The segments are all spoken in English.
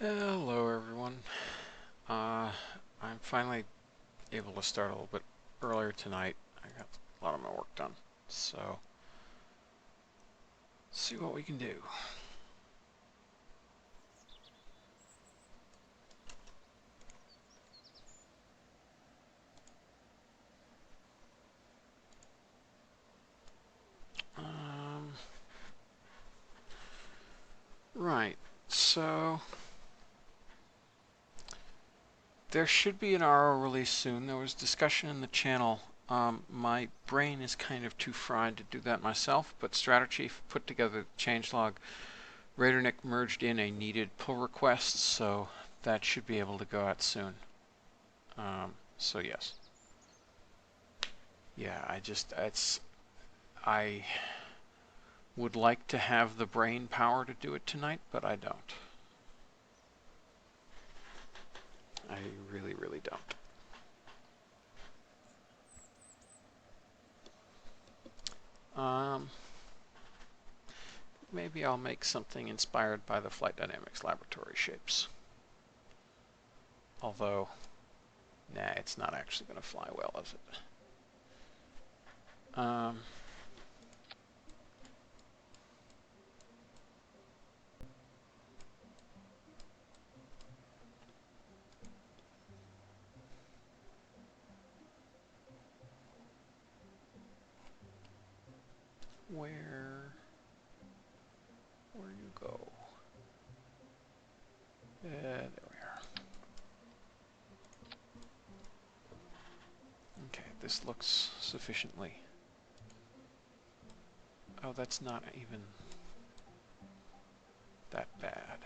Hello, everyone. Uh, I'm finally able to start a little bit earlier tonight. I got a lot of my work done, so see what we can do. Um, right. So there should be an RO release soon. There was discussion in the channel. My brain is kind of too fried to do that myself, but Stratechief put together the changelog. Raidernick merged in a needed pull request, so that should be able to go out soon. So yes. Yeah, I would like to have the brain power to do it tonight, but I don't. I really, really don't. Maybe I'll make something inspired by the flight dynamics laboratory shapes. Although, nah, it's not actually going to fly well, is it? Where you go? There we are. Okay, this looks sufficiently. Oh, that's not even that bad.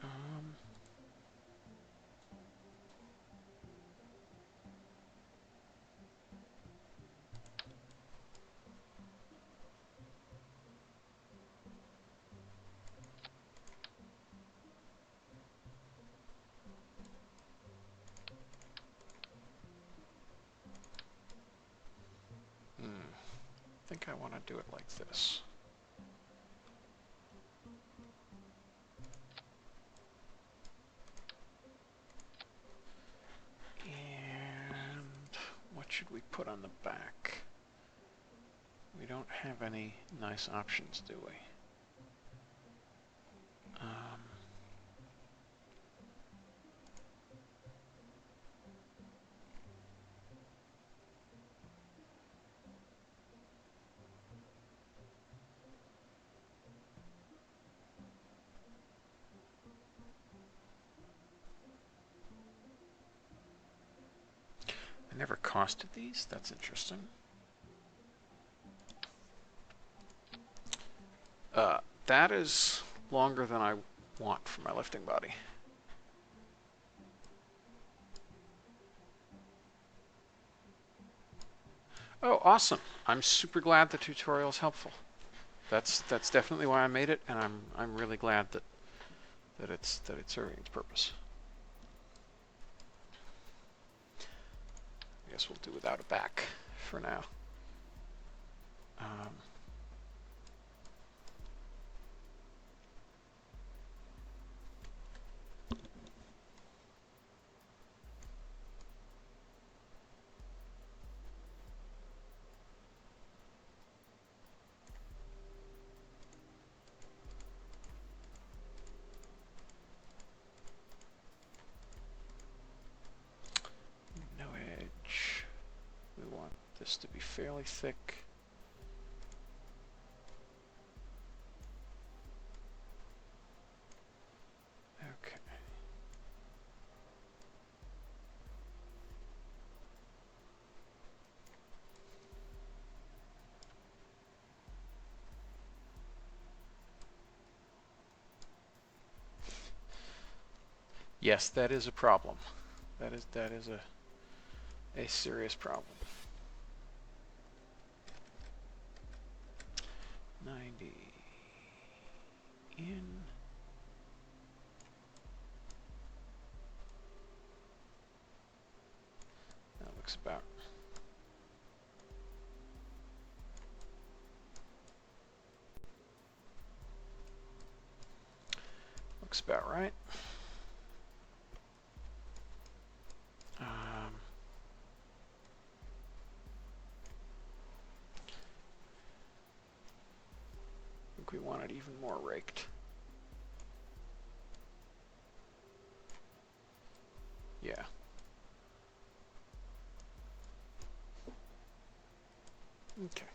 Um, I think I want to do it like this. And what should we put on the back? We don't have any nice options, do we? I never costed these. That's interesting. That is longer than I want for my lifting body. Oh, awesome! I'm super glad the tutorial is helpful. That's definitely why I made it, and I'm really glad that it's serving its purpose. I guess we'll do without a back for now. No edge. We want this to be fairly thick. Okay. Yes, that is a problem. That is a serious problem. 90 in. That looks about. looks about right. I think we want it even more raked. Yeah. Okay.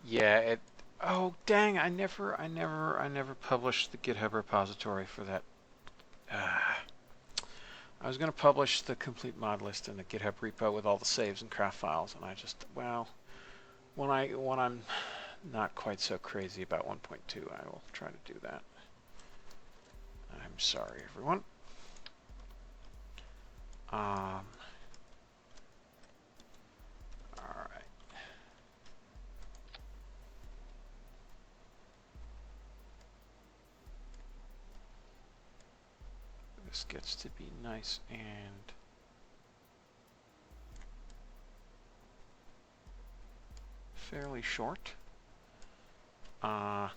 Yeah, it. Oh, dang! I never published the GitHub repository for that. I was going to publish the complete mod list in the GitHub repo with all the saves and craft files, and I just, well, when I'm not quite so crazy about 1.2, I will try to do that. I'm sorry, everyone. All right. This gets to be nice and fairly short. Actually,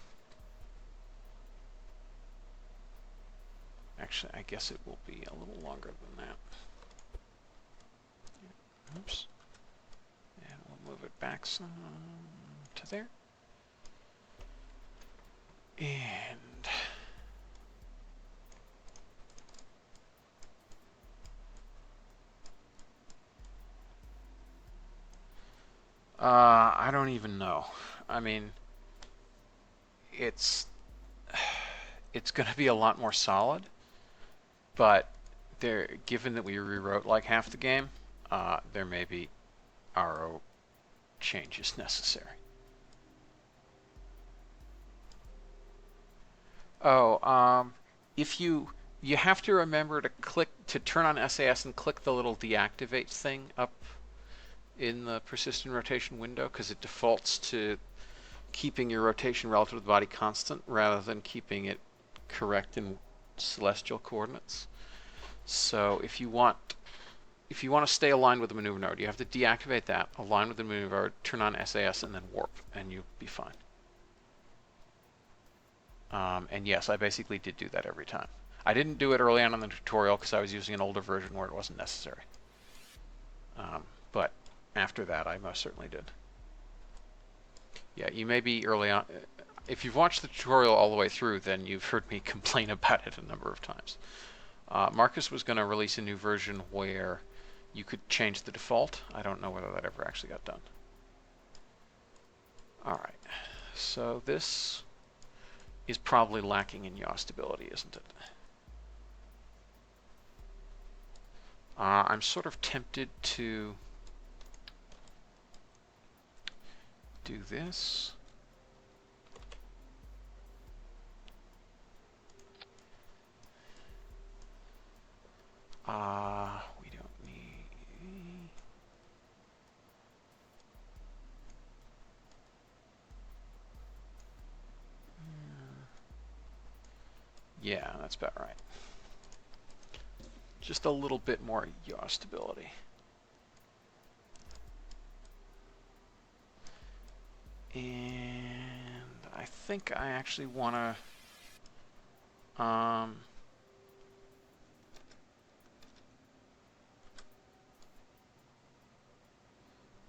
I guess it will be a little longer than that. Oops. And we'll move it back some to there. And I don't even know. I mean, it's going to be a lot more solid, but given that we rewrote like half the game, there may be RO changes necessary. Oh, if you have to remember to turn on SAS and click the little deactivate thing up in the persistent rotation window, because it defaults to keeping your rotation relative to the body constant rather than keeping it correct in celestial coordinates. So if you want to stay aligned with the maneuver node, you have to deactivate that, align with the maneuver node, turn on SAS, and then warp, and you'll be fine. And yes, I basically did do that every time. I didn't do it early on in the tutorial because I was using an older version where it wasn't necessary. But after that, I most certainly did. Yeah, you may be early on. If you've watched the tutorial all the way through, then you've heard me complain about it a number of times. Marcus was going to release a new version where you could change the default. I don't know whether that ever actually got done. All right, so this is probably lacking in yaw stability, isn't it? I'm sort of tempted to do this. We don't need. Yeah, that's about right. Just a little bit more yaw stability. And I think I actually want to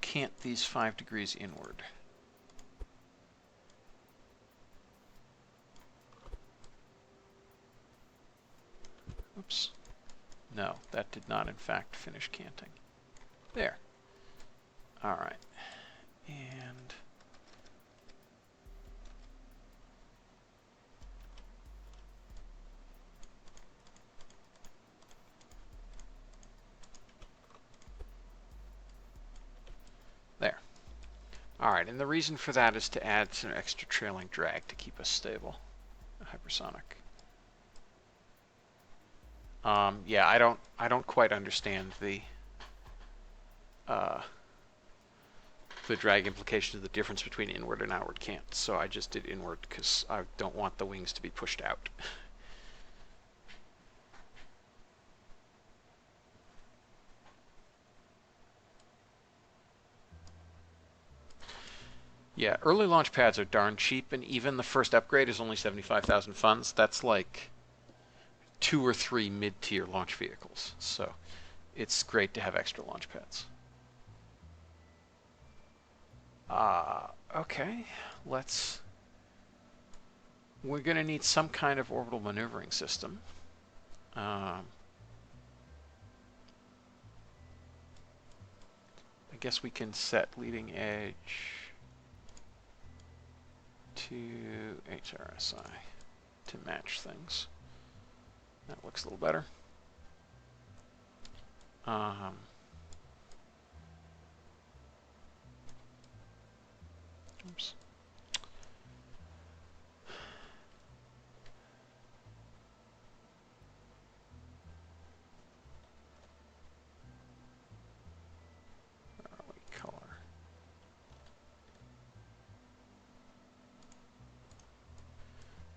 cant these 5 degrees inward. Oops. No, that did not in fact finish canting. There. All right. And there. All right, and the reason for that is to add some extra trailing drag to keep us stable, hypersonic. Yeah, I don't quite understand uh, the drag implication of the difference between inward and outward cant. So I just did inward because I don't want the wings to be pushed out. Yeah, early launch pads are darn cheap, and even the first upgrade is only 75,000 funds. That's like 2 or 3 mid-tier launch vehicles. So it's great to have extra launch pads. Okay, let's... We're going to need some kind of orbital maneuvering system. I guess we can set leading edge to HRSI to match things. That looks a little better. Oops. Color.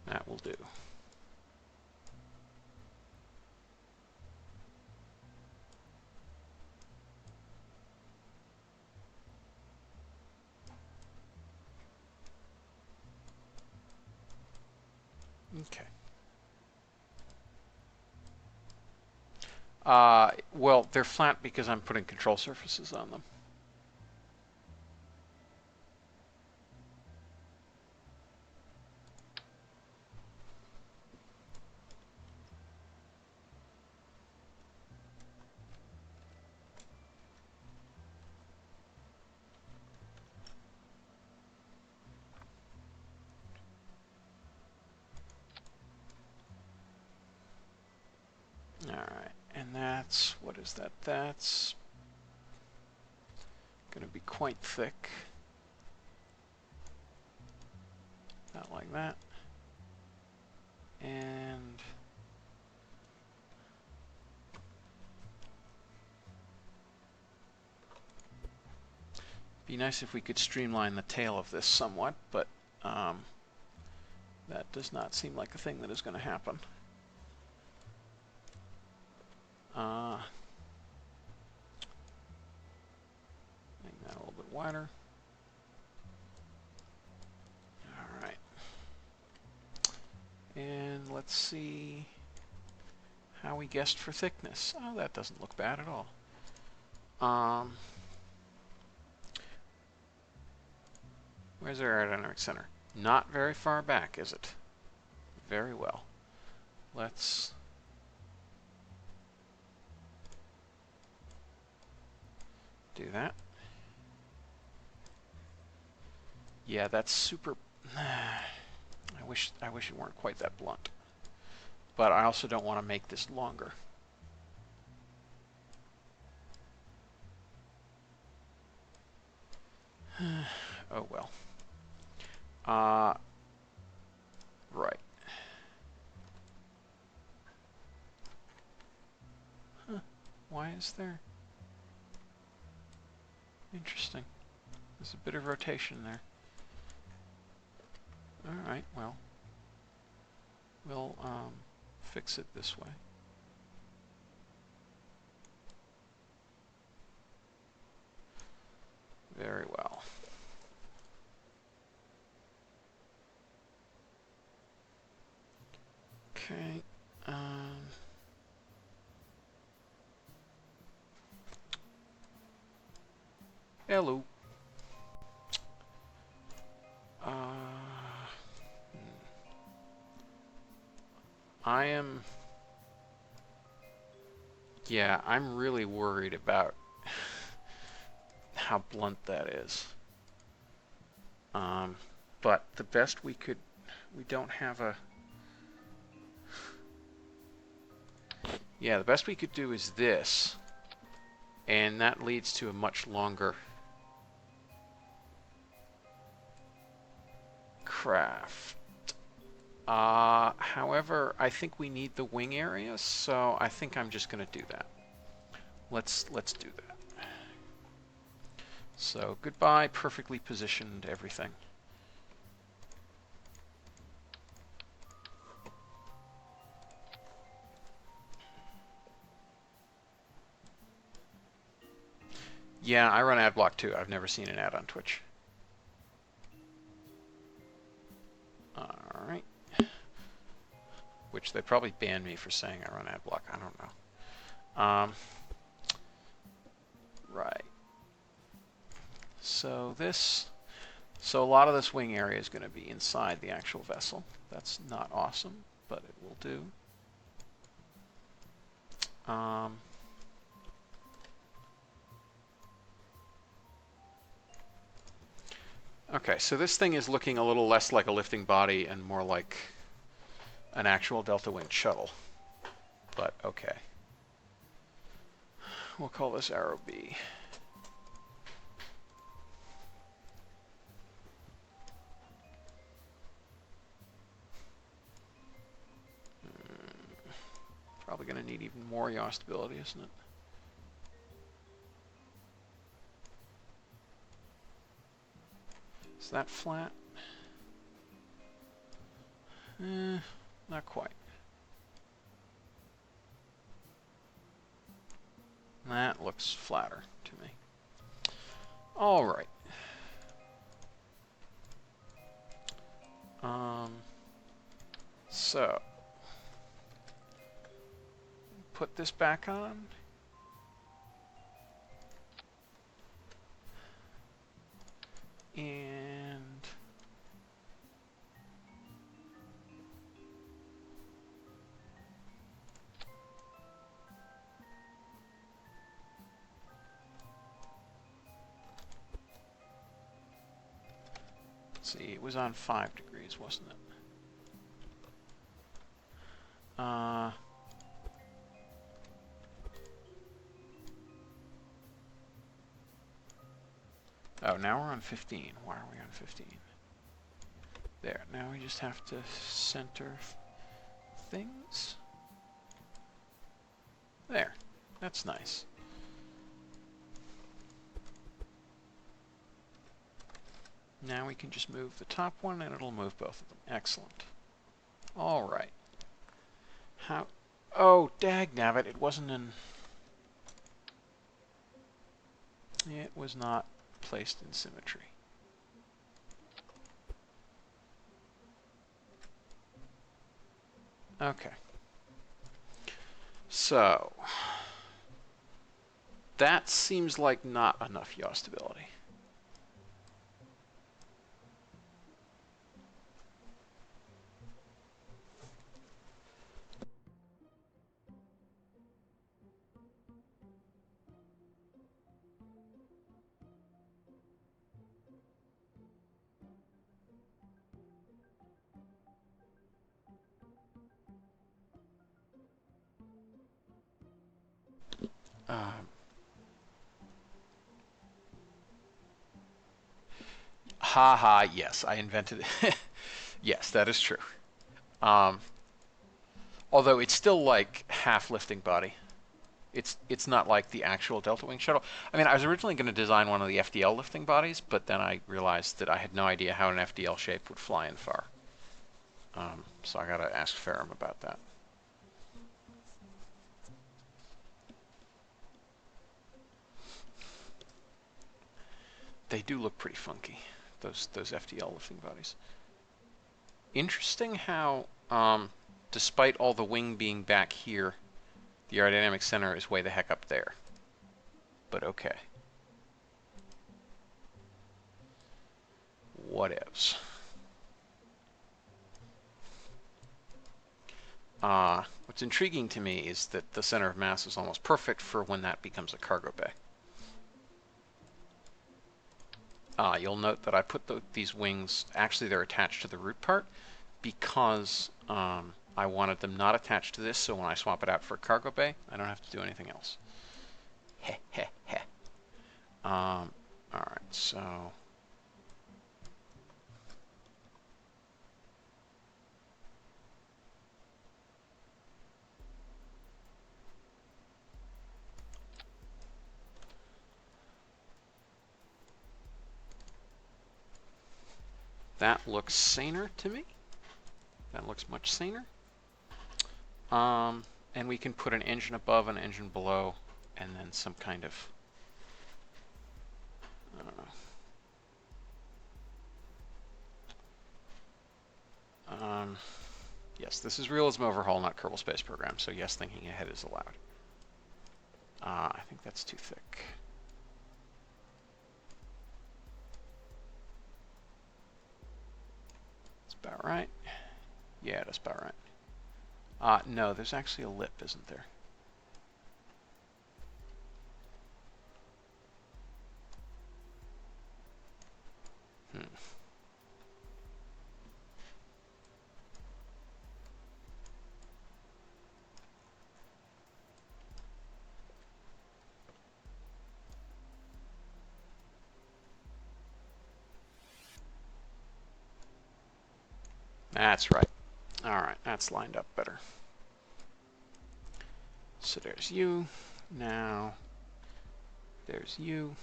That will do. Okay. Well, they're flat because I'm putting control surfaces on them. Alright, and that's, what is that? That's going to be quite thick. Not like that. And be nice if we could streamline the tail of this somewhat, but that does not seem like a thing that is going to happen. Make that a little bit wider. All right. And let's see how we guessed for thickness. Oh, that doesn't look bad at all. Where's our aerodynamic center? Not very far back, is it? Very well. Let's do that. Yeah, that's super... I wish it weren't quite that blunt. But I also don't want to make this longer. Oh well. Right. Huh. Why is there... Interesting. There's a bit of rotation there. Alright, well. We'll fix it this way. Very well. Okay. Hello. I am... Yeah, I'm really worried about how blunt that is. But the best we could... We don't have a... Yeah, the best we could do is this. And that leads to a much longer craft. However, I think we need the wing area, so I think I'm just going to do that. Let's do that. So goodbye, perfectly positioned everything. Yeah, I run ad block too. I've never seen an ad on Twitch. All right. Which they probably banned me for saying I run ad block. I don't know. Right. So a lot of this wing area is going to be inside the actual vessel. That's not awesome, but it will do. Okay, so this thing is looking a little less like a lifting body and more like an actual delta wing shuttle. But okay. We'll call this arrow B. Probably going to need even more yaw stability, isn't it? Is that flat? Not quite. That looks flatter to me. All right. So put this back on. And let's see, it was on 5 degrees, wasn't it? Oh, now we're on 15. Why are we on 15? There, now we just have to center things. There, that's nice. Now we can just move the top one and it'll move both of them. Excellent. All right. How? Oh, dagnabbit, it wasn't in... It was not placed in symmetry. Okay. So, that seems like not enough yaw stability. Haha, yes, I invented it. Yes, that is true. Although it's still like half lifting body. It's not like the actual Delta Wing shuttle. I mean, I was originally going to design one of the FDL lifting bodies, but then I realized that I had no idea how an FDL shape would fly in far. So I got to ask Ferrum about that. They do look pretty funky, those FDL lifting bodies. Interesting how, despite all the wing being back here, the aerodynamic center is way the heck up there. But okay. Whatevs. What's intriguing to me is that the center of mass is almost perfect for when that becomes a cargo bay. You'll note that I put these wings, actually they're attached to the root part, because I wanted them not attached to this, so when I swap it out for a cargo bay, I don't have to do anything else. Heh heh heh. Alright, so... That looks saner to me. That looks much saner. And we can put an engine above, an engine below, and then some kind of, I don't know. Yes, this is Realism Overhaul, not Kerbal Space Program, so yes, thinking ahead is allowed. I think that's too thick. That's about right. Yeah, that's about right. No, there's actually a lip, isn't there? What That's right. All right, that's lined up better. So there's you. Now, there's you.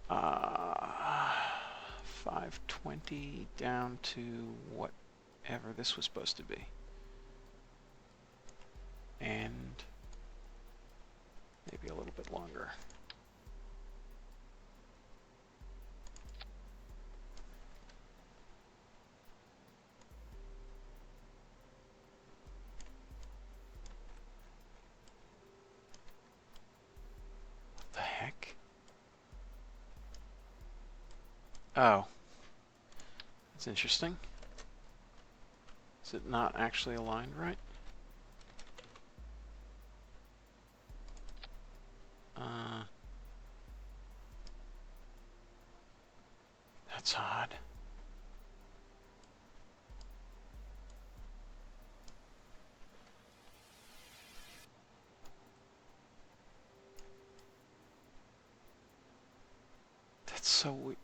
520 down to whatever this was supposed to be. And maybe a little bit longer. What the heck? Oh. That's interesting. Is it not actually aligned right? That's odd. That's so weird.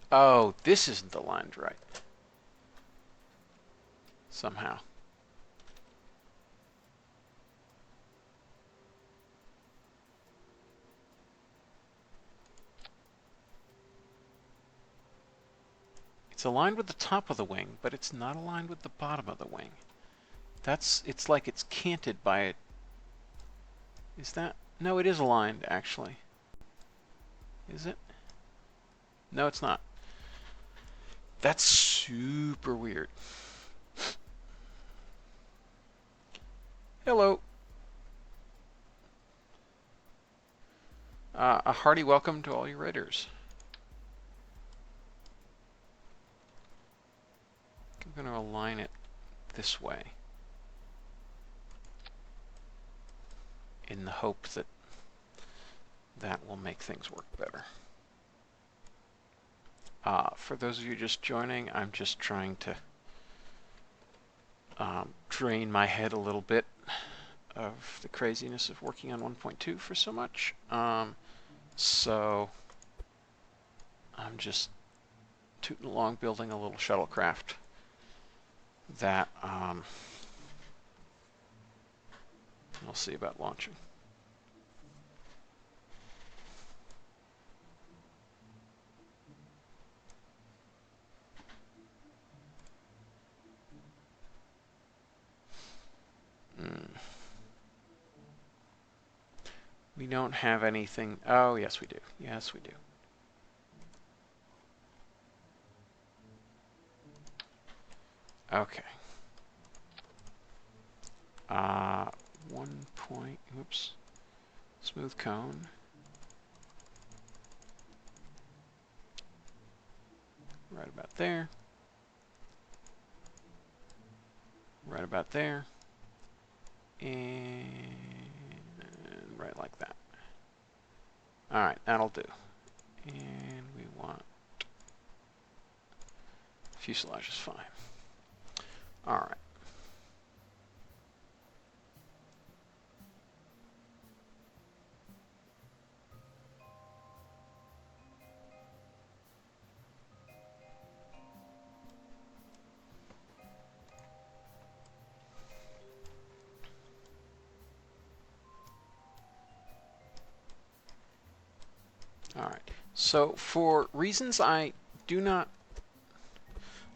Oh, this isn't aligned right. Somehow. It's aligned with the top of the wing, but it's not aligned with the bottom of the wing. It's like it's canted by it. Is that? No, it is aligned, actually. Is it? No, it's not. That's super weird. Hello. A hearty welcome to all you Raiders. I'm going to align it this way in the hope that that will make things work better. For those of you just joining, I'm just trying to drain my head a little bit of the craziness of working on 1.2 for so much. So I'm just tooting along building a little shuttlecraft that we'll see about launching. We don't have anything. Oh, yes, we do. Yes, we do. Okay. 1 point, oops, smooth cone. Right about there. Right about there. And right like that. All right, that'll do. And we want fuselage is fine. All right. All right. So for reasons I do not,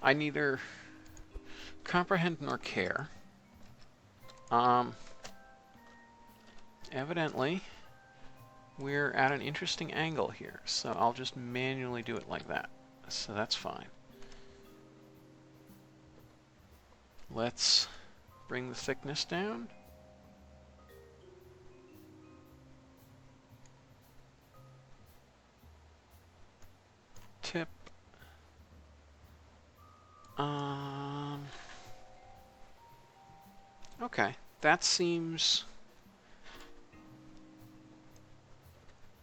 I neither comprehend nor care. Evidently, we're at an interesting angle here, so I'll just manually do it like that. So that's fine. Let's bring the thickness down. Tip. Okay, that seems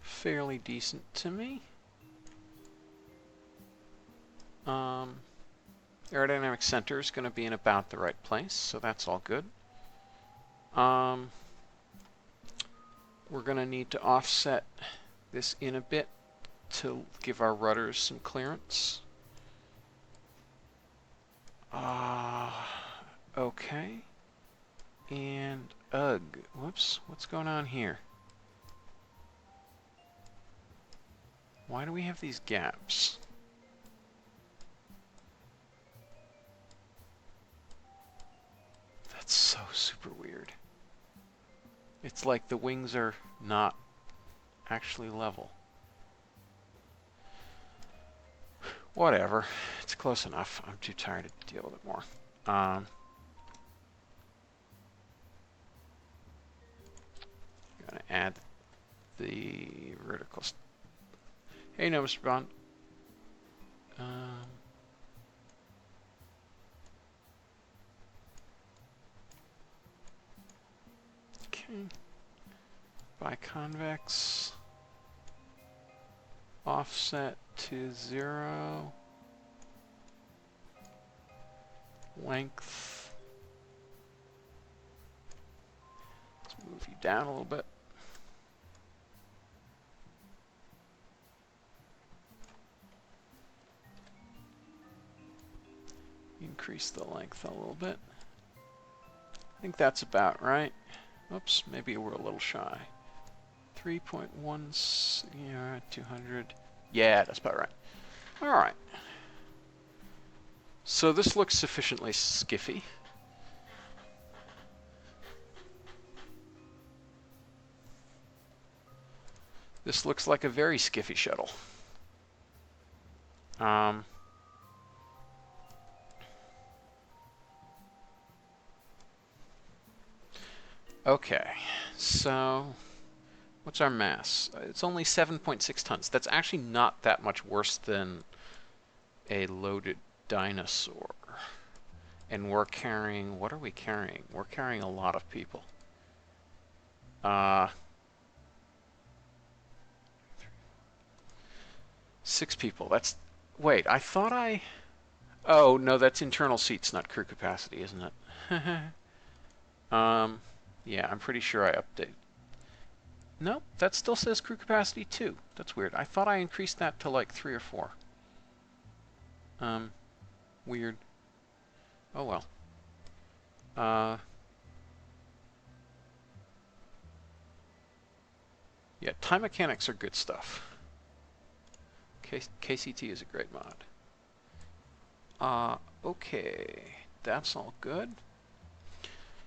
fairly decent to me. Aerodynamic center is going to be in about the right place, so that's all good. We're going to need to offset this in a bit to give our rudders some clearance. Okay. And, whoops, what's going on here? Why do we have these gaps? That's so super weird. It's like the wings are not actually level. Whatever. It's close enough. I'm too tired to deal with it more. Gonna add the vertical. Hey, no, Mr. Bond. Okay. Biconvex. Offset to 0. Length. Let's move you down a little bit. Increase the length a little bit. I think that's about right. Oops, maybe we're a little shy. 3.1, yeah, 200. Yeah, that's about right. All right. So this looks sufficiently skiffy. This looks like a very skiffy shuttle. Okay, so what's our mass? It's only 7.6 tons. That's actually not that much worse than a loaded dinosaur. And we're carrying, what are we carrying? We're carrying a lot of people. 6 people. That's, wait, I thought oh, no, that's internal seats, not crew capacity, isn't it? Yeah, I'm pretty sure I updated. Nope, that still says crew capacity 2. That's weird. I thought I increased that to like 3 or 4. Weird. Oh well. Yeah, time mechanics are good stuff. KCT is a great mod. Okay, that's all good.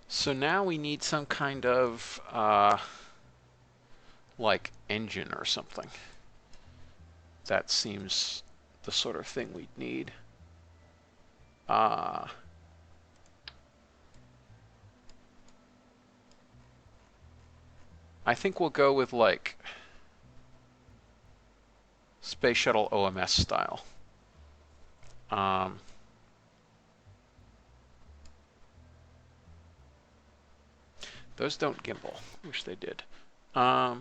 So now we need some kind of like engine or something. That seems the sort of thing we'd need. I think we'll go with like Space Shuttle OMS style. Those don't gimbal. Wish they did. Oh,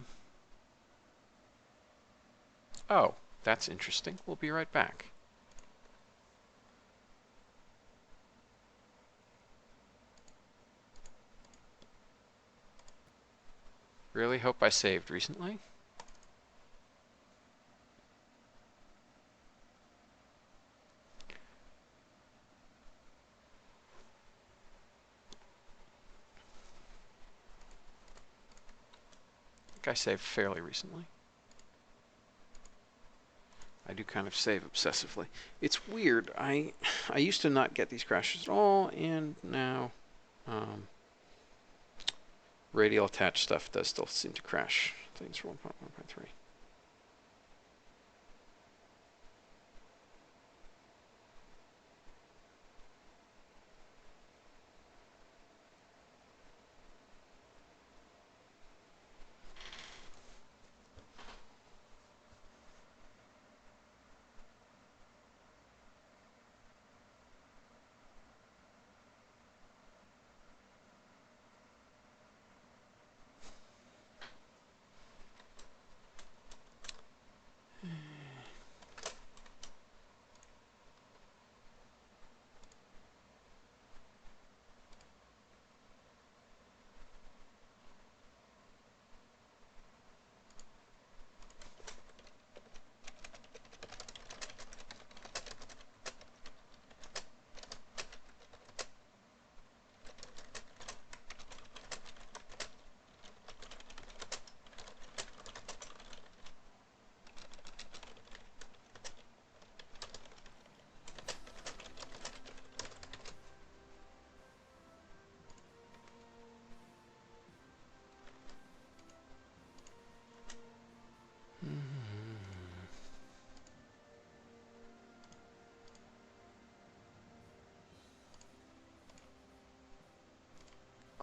that's interesting. We'll be right back. Really hope I saved recently. I think I saved fairly recently. I do kind of save obsessively. It's weird. I used to not get these crashes at all, and now radial attached stuff does still seem to crash things for 1.1.3.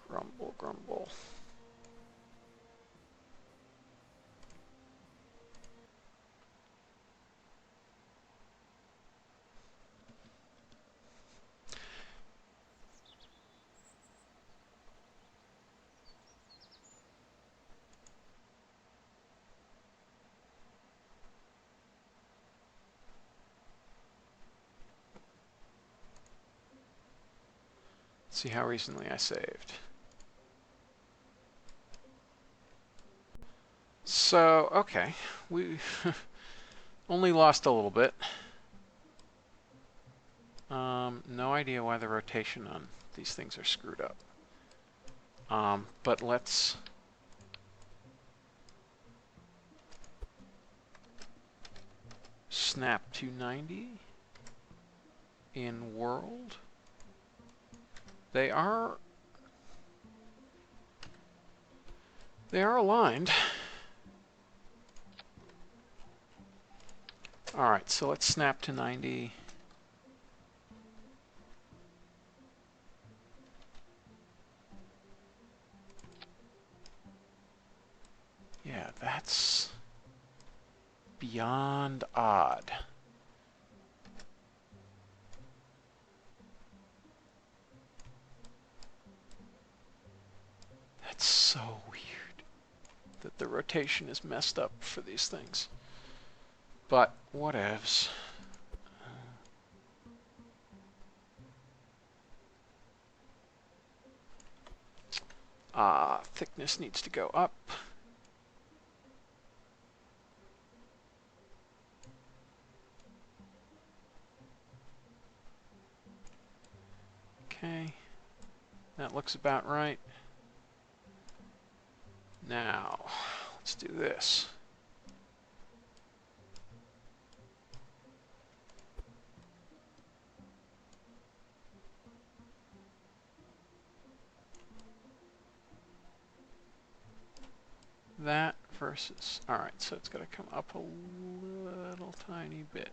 Grumble, grumble. See how recently I saved. So, okay, we only lost a little bit. No idea why the rotation on these things are screwed up. But let's snap to 90 in world. They are aligned. All right, so let's snap to 90. Yeah, that's beyond odd. That's so weird that the rotation is messed up for these things. But whatevs. Thickness needs to go up. Okay, that looks about right. Now, let's do this. That versus, all right, so it's got to come up a little tiny bit.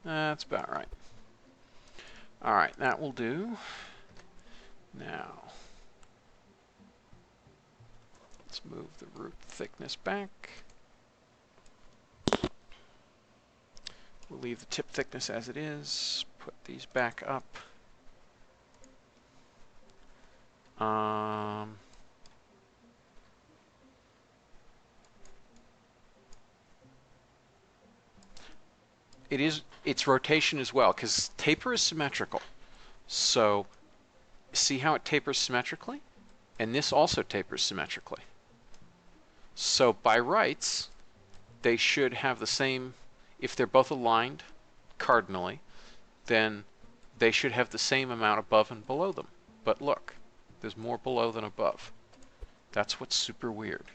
That's about right. All right, that will do. Now, let's move the root thickness back. We'll leave the tip thickness as it is. Put these back up. It's rotation as well, because taper is symmetrical. So see how it tapers symmetrically? And this also tapers symmetrically. So by rights, they should have the same, if they're both aligned cardinally, then they should have the same amount above and below them. But look, there's more below than above. That's what's super weird.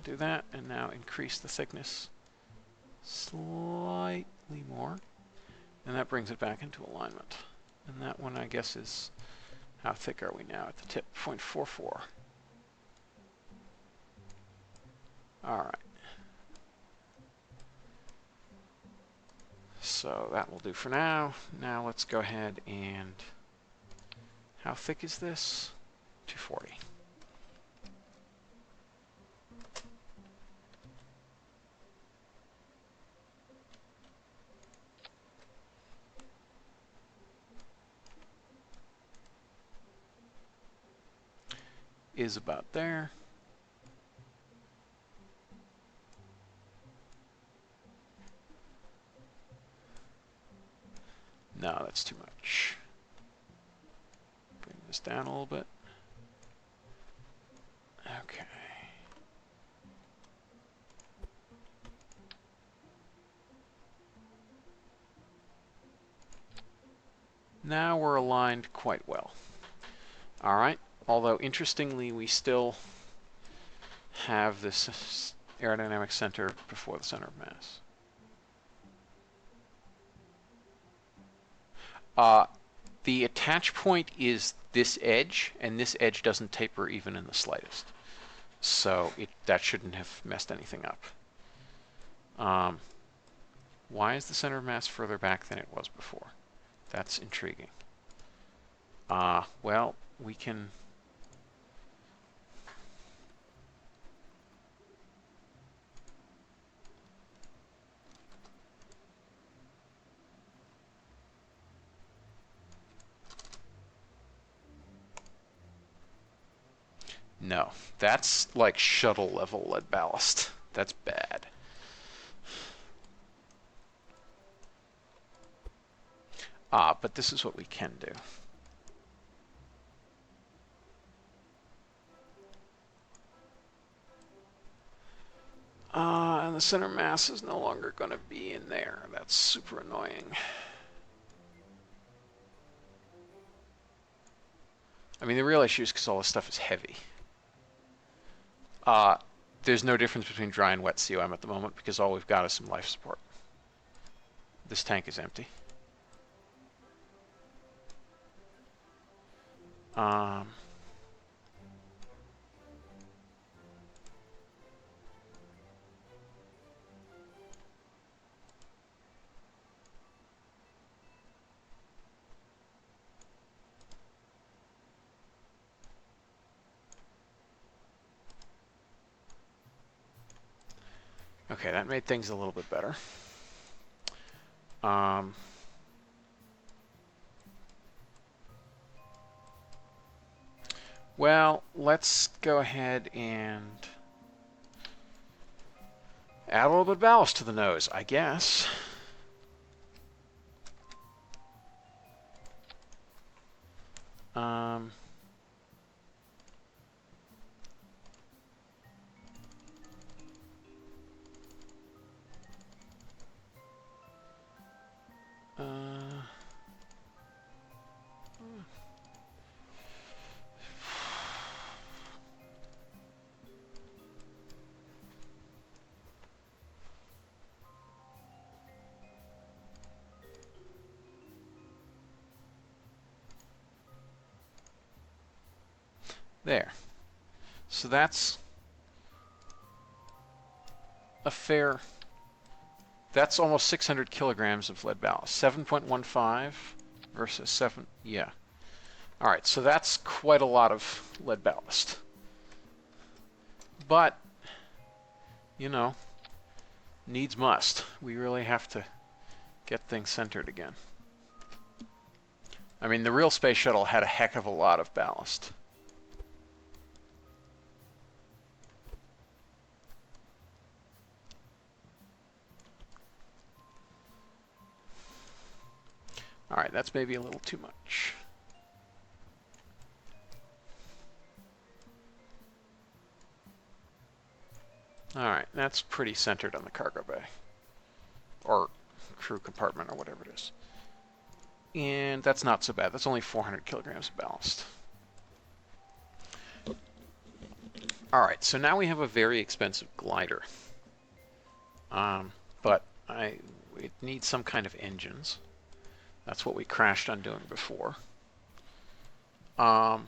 Do that, and now increase the thickness slightly more. And that brings it back into alignment. And that one, I guess, is, how thick are we now at the tip? 0.44. All right. So that will do for now. Now let's go ahead and, how thick is this? 240. Is about there. No, that's too much. Bring this down a little bit. Okay. Now we're aligned quite well. All right. Although, interestingly, we still have this aerodynamic center before the center of mass. The attach point is this edge, and this edge doesn't taper even in the slightest. So that shouldn't have messed anything up. Why is the center of mass further back than it was before? That's intriguing. Well, we can... No, that's like shuttle level lead ballast. That's bad. But this is what we can do. And the center mass is no longer going to be in there. That's super annoying. I mean, the real issue is because all this stuff is heavy. There's no difference between dry and wet COM at the moment because all we've got is some life support. This tank is empty. Okay, that made things a little bit better. Well, let's go ahead and add a little bit of ballast to the nose, I guess. There. So that's a fair... That's almost 600 kilograms of lead ballast. 7.15 versus 7... Yeah. All right, so that's quite a lot of lead ballast. But, you know, needs must. We really have to get things centered again. I mean, the real space shuttle had a heck of a lot of ballast. All right, that's maybe a little too much. All right, that's pretty centered on the cargo bay. Or crew compartment, or whatever it is. And that's not so bad. That's only 400 kilograms of ballast. All right, so now we have a very expensive glider, but it needs some kind of engines. That's what we crashed on doing before. The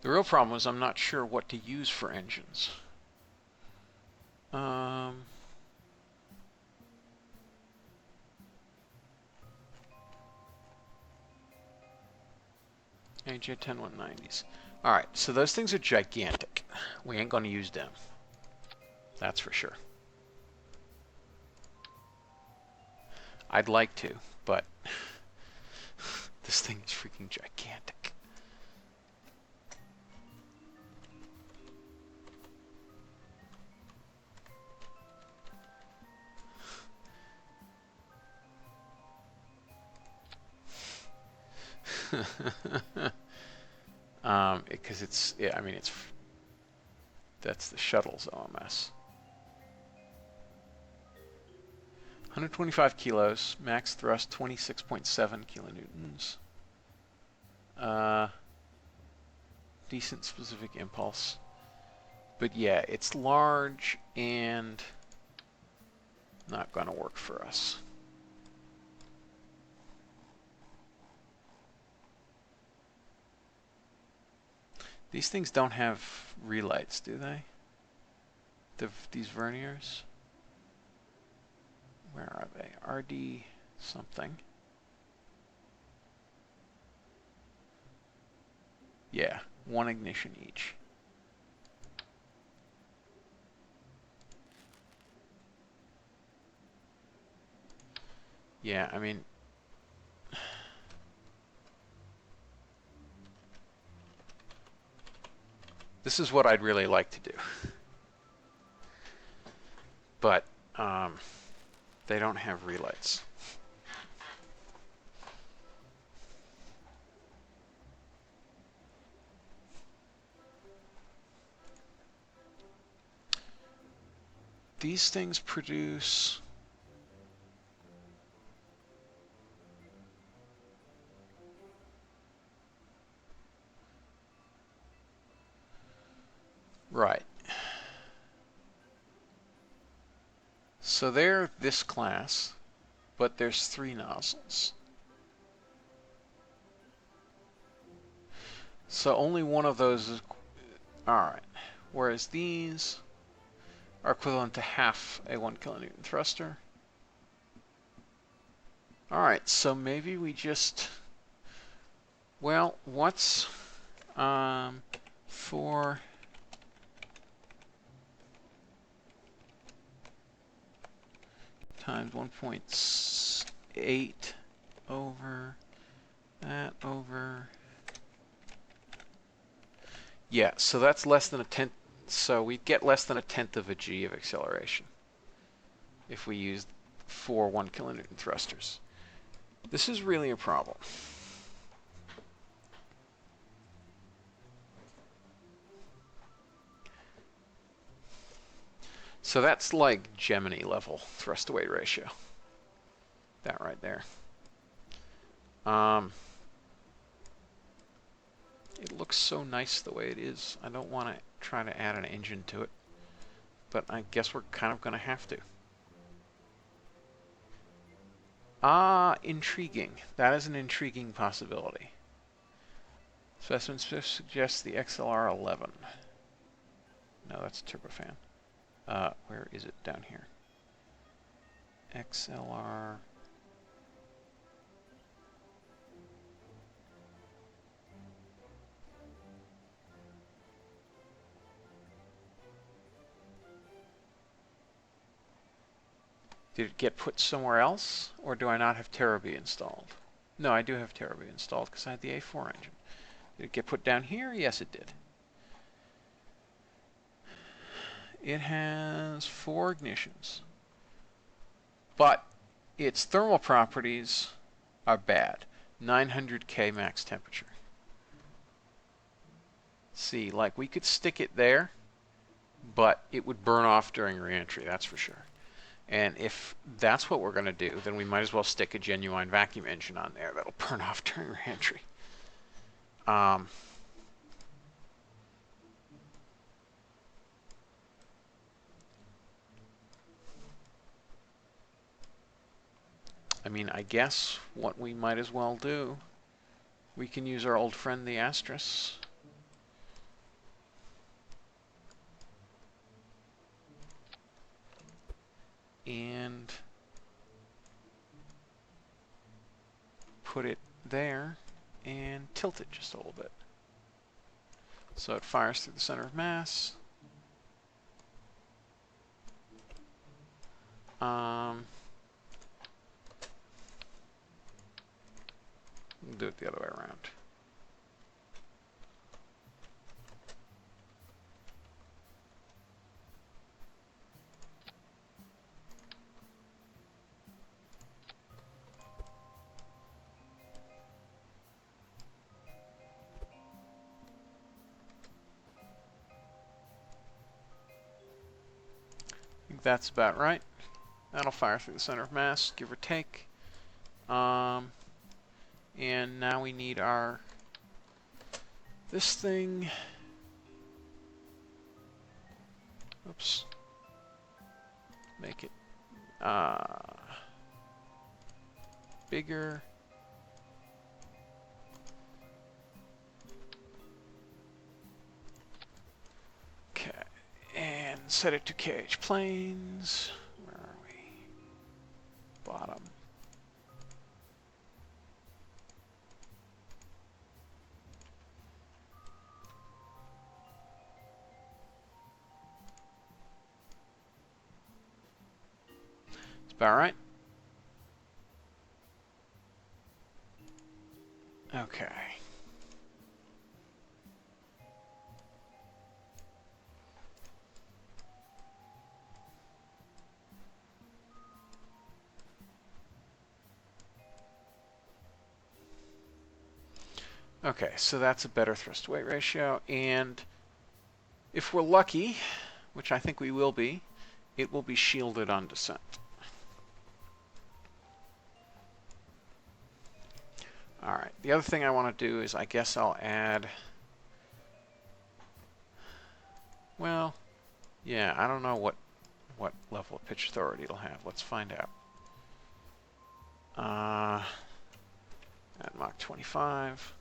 real problem is I'm not sure what to use for engines. AJ10 190s. All right, so those things are gigantic. We ain't going to use them. That's for sure. I'd like to, but this thing is freaking gigantic. Because it's, yeah, I mean, that's the shuttle's OMS. 125 kilos, max thrust 26.7 kilonewtons. Decent specific impulse. But yeah, it's large and not going to work for us. These things don't have relights, do they? These verniers? Where are they? RD something. Yeah, one ignition each. Yeah, I mean, this is what I'd really like to do. But they don't have relights. These things produce... Right. So they're this class, but there's 3 nozzles. So only one of those is... Alright. Whereas these are equivalent to half a 1 kilonewton thruster. Alright, so maybe we just... Well, what's 4 times 1.8 over that over... Yeah, so that's less than a tenth. So we'd get less than a tenth of a g of acceleration if we used 4 1 kilonewton thrusters. This is really a problem. So that's like Gemini level thrust to weight ratio. That right there. It looks so nice the way it is. I don't want to try to add an engine to it, but I guess we're kind of going to have to. Intriguing. That is an intriguing possibility. Specimen suggests the XLR-11. No, that's a turbofan. Where is it? Down here. XLR... Did it get put somewhere else, or do I not have Terabee installed? No, I do have Terabee installed because I had the A4 engine. Did it get put down here? Yes, it did. It has 4 ignitions, but its thermal properties are bad. 900K max temperature. See, like we could stick it there, but it would burn off during reentry, that's for sure. And if that's what we're going to do, then we might as well stick a genuine vacuum engine on there that'll burn off during reentry. I mean, I guess what we might as well do, we can use our old friend the asterisk. And put it there and tilt it just a little bit. So it fires through the center of mass. We'll do it the other way around. I think that's about right. That'll fire through the center of mass, give or take. And now we need our this thing. Oops. Make it bigger. Okay, and set it to KH planes. Where are we? Bottom. About right. Okay. Okay, so that's a better thrust-to-weight ratio, and if we're lucky, which I think we will be, it will be shielded on descent. All right, the other thing I want to do is I guess I'll add, well, yeah, I don't know what level of pitch authority it'll have. Let's find out. At Mach 25.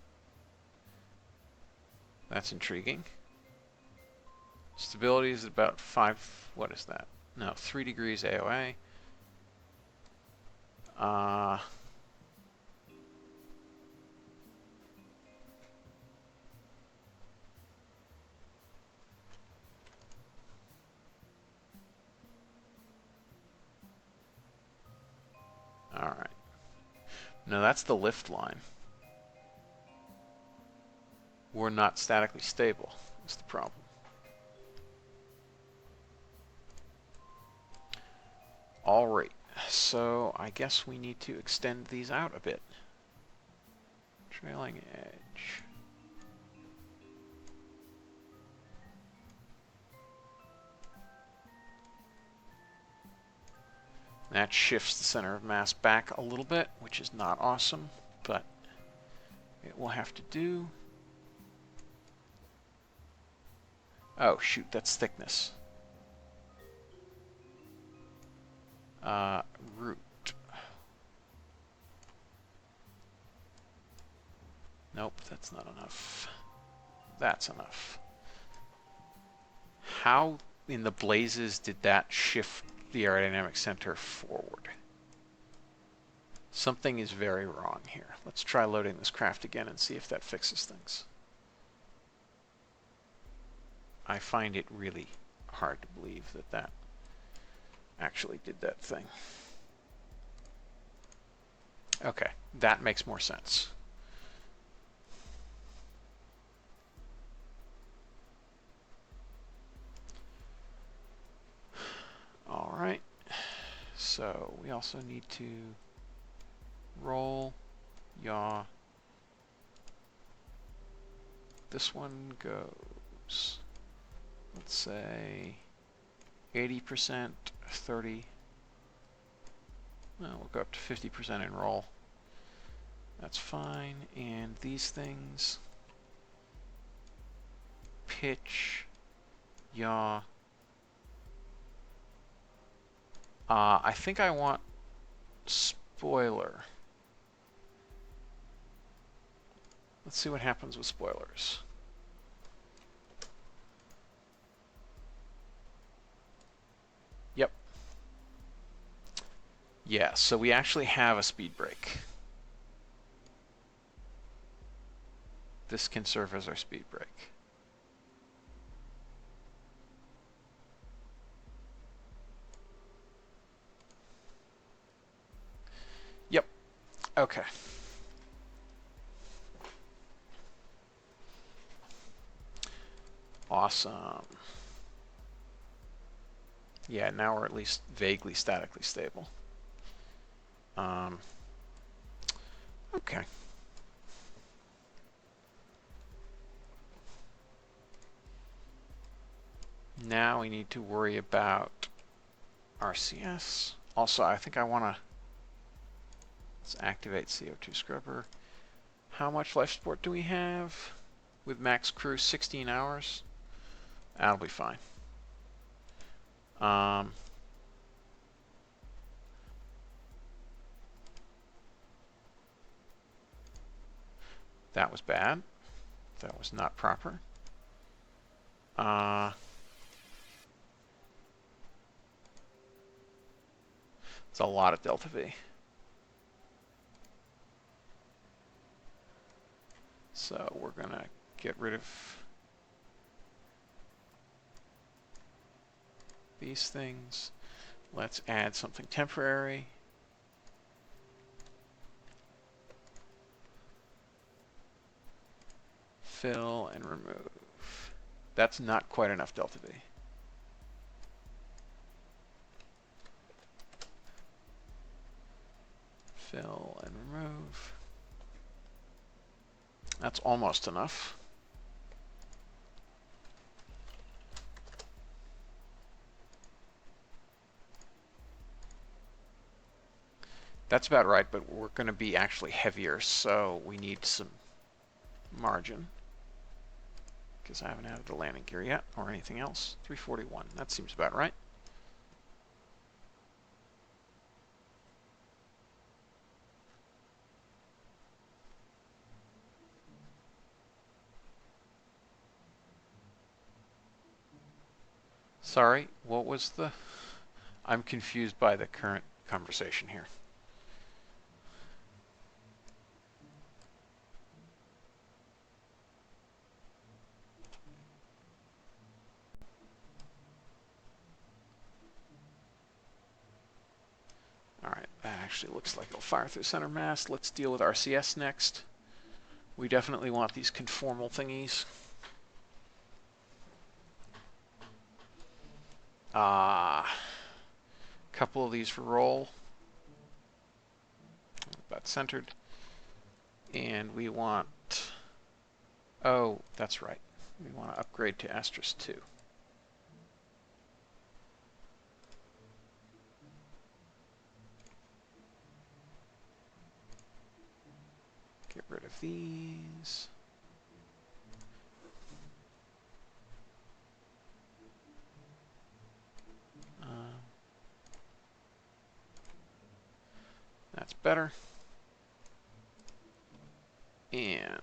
That's intriguing. Stability is about 5, what is that? No, 3 degrees AOA. All right. No, that's the lift line. We're not statically stable. That's the problem. All right. So I guess we need to extend these out a bit. Trailing edge. That shifts the center of mass back a little bit, which is not awesome, but it will have to do. Oh, shoot, that's thickness. Root. Nope, that's not enough. That's enough. How in the blazes did that shift the aerodynamic center forward? Something is very wrong here. Let's try loading this craft again and see if that fixes things. I find it really hard to believe that that actually did that thing. Okay, that makes more sense. All right, so we also need to roll, yaw. This one goes, let's say 80%, 30. Well, we'll go up to 50% in roll. That's fine. And these things, pitch, yaw. I think I want spoiler. Let's see what happens with spoilers. Yep. Yeah, so we actually have a speed brake. This can serve as our speed brake. Yep. Okay. Awesome. Yeah, now we're at least vaguely statically stable. Okay. Now we need to worry about RCS. Also, I think I want to let's activate CO2 scrubber. How much life support do we have? With max crew, 16 hours. That'll be fine. That was bad. That was not proper. It's a lot of delta V. So we're going to get rid of these things. Let's add something temporary. Fill and remove. That's not quite enough delta V. Fill and remove. That's almost enough. That's about right, but we're going to be actually heavier, so we need some margin. Because I haven't added the landing gear yet, or anything else. 341, that seems about right. Sorry, what was the... I'm confused by the current conversation here. Alright, that actually looks like it'll fire through center mass. Let's deal with RCS next. We definitely want these conformal thingies. Couple of these for roll. About centered. And we want... Oh, that's right. We want to upgrade to Asterisk 2. Get rid of these. That's better. And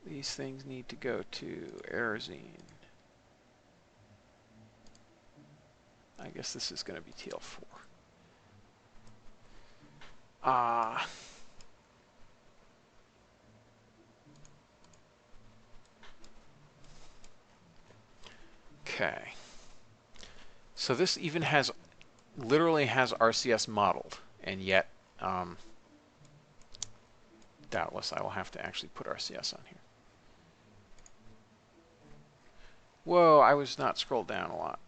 these things need to go to Aerozine. I guess this is going to be TL4. Okay. So this even has, literally has RCS modeled, and yet, doubtless I will have to actually put RCS on here. Whoa, I was not scrolled down a lot.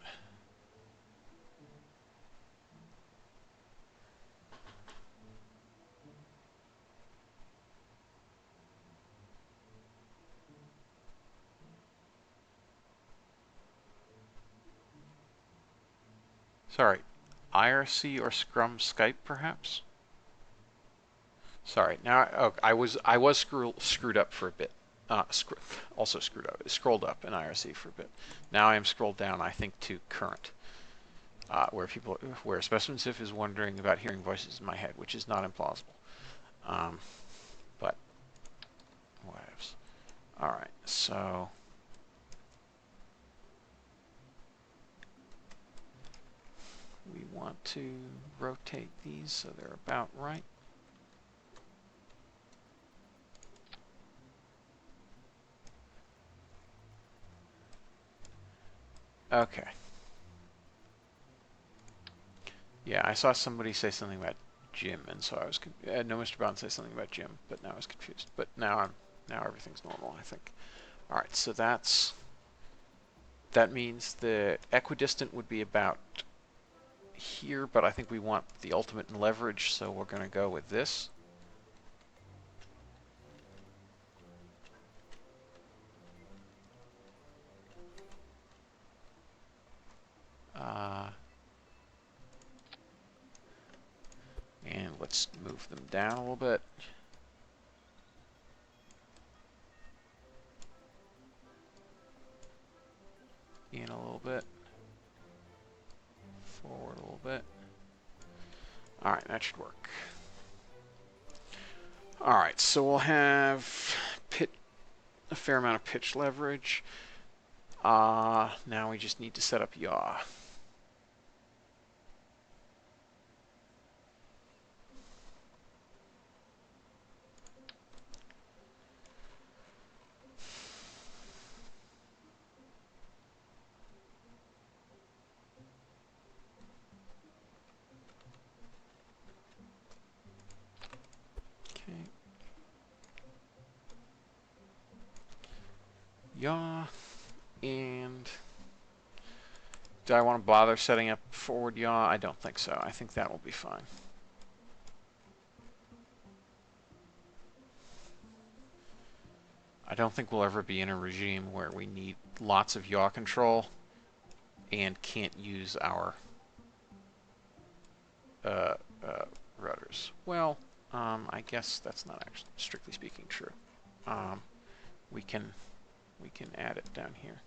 Sorry, IRC or Scrum Skype, perhaps? Sorry. Now, oh, I was screwed up for a bit. Also screwed up. Scrolled up in IRC for a bit. Now I am scrolled down, I think, to current. where specimen Sif is wondering about hearing voices in my head, which is not implausible. But whatevs. All right, so we want to rotate these so they're about right. Okay. Yeah, I saw somebody say something about Jim, and so I was no, Mr. Brown said something about Jim, but now I was confused. But now everything's normal, I think. All right, so that means the equidistant would be about here, but I think we want the ultimate in leverage, so we're going to go with this. And let's move them down a little bit. In a little bit. Forward a little bit. All right, that should work. All right, so we'll have a fair amount of pitch leverage. Now we just need to set up yaw. Yaw, and do I want to bother setting up forward yaw? I don't think so. I think that will be fine. I don't think we'll ever be in a regime where we need lots of yaw control and can't use our rudders. Well, I guess that's not actually strictly speaking true. We can add it down here.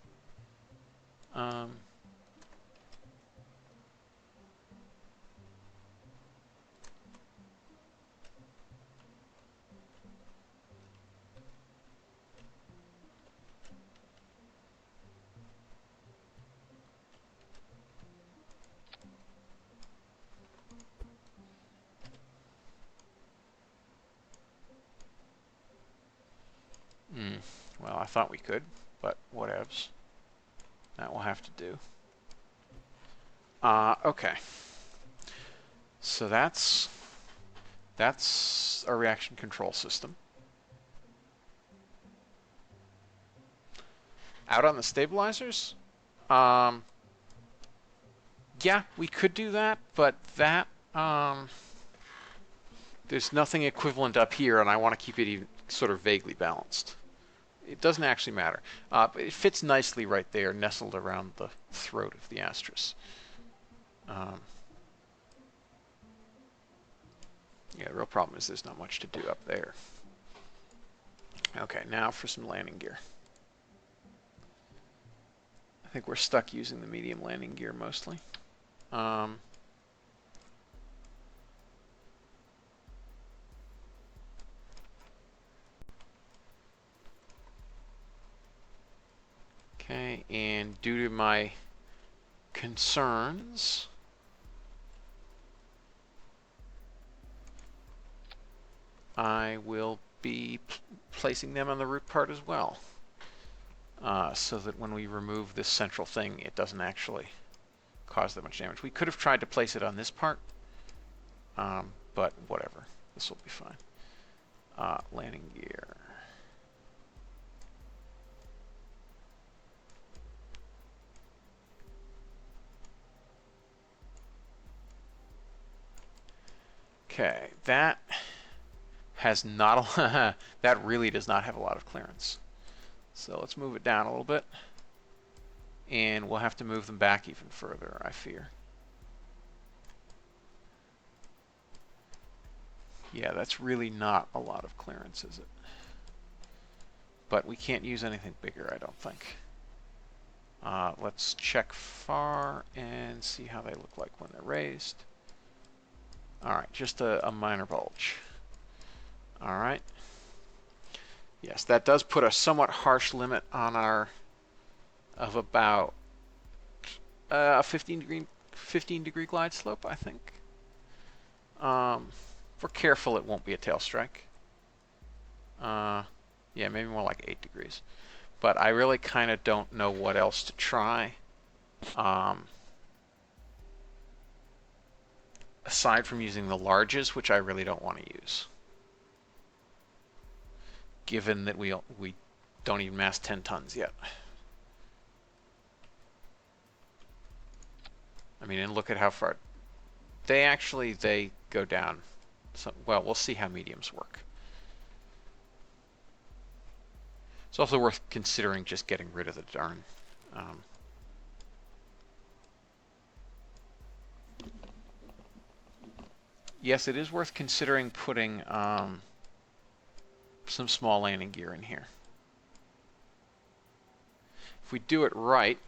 Well, I thought we could, but whatevs. That will have to do. Okay. So that's a reaction control system. Out on the stabilizers? Yeah, we could do that, but that there's nothing equivalent up here, and I want to keep it even sort of vaguely balanced. It doesn't actually matter. But it fits nicely right there, nestled around the throat of the Astris. Yeah, the real problem is there's not much to do up there. Okay, now for some landing gear. I think we're stuck using the medium landing gear mostly. Okay, and due to my concerns, I will be placing them on the root part as well, so that when we remove this central thing, it doesn't actually cause that much damage. We could have tried to place it on this part, but whatever. This will be fine. Landing gear. Okay, that has not a that really does not have a lot of clearance. So let's move it down a little bit, and we'll have to move them back even further, I fear. Yeah, that's really not a lot of clearance, is it? But we can't use anything bigger, I don't think. Let's check far and see how they look like when they're raised. All right, just a minor bulge. All right. Yes, that does put a somewhat harsh limit on our of about a 15 degree glide slope, I think. If we're careful, it won't be a tail strike. Yeah, maybe more like 8 degrees. But I really kind of don't know what else to try. Aside from using the larges, which I really don't want to use, given that we don't even mass 10 tons yet. I mean, and look at how far they go down. So, well, we'll see how mediums work. It's also worth considering just getting rid of the darn. Yes, it is worth considering putting some small landing gear in here. If we do it right,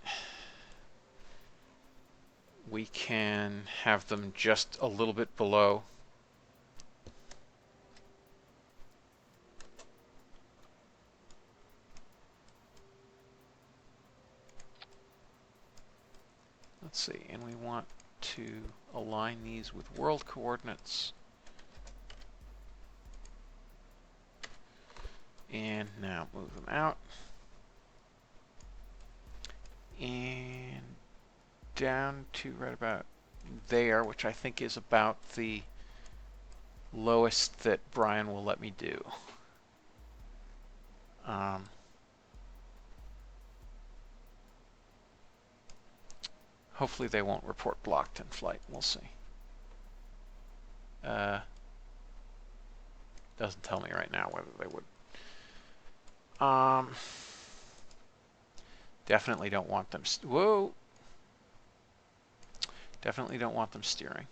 we can have them just a little bit below. Let's see, and we want to align these with world coordinates. And now move them out. And down to right about there, which I think is about the lowest that Brian will let me do. Hopefully they won't report blocked in flight. We'll see. Doesn't tell me right now whether they would. Definitely don't want them. Whoa! Definitely don't want them steering.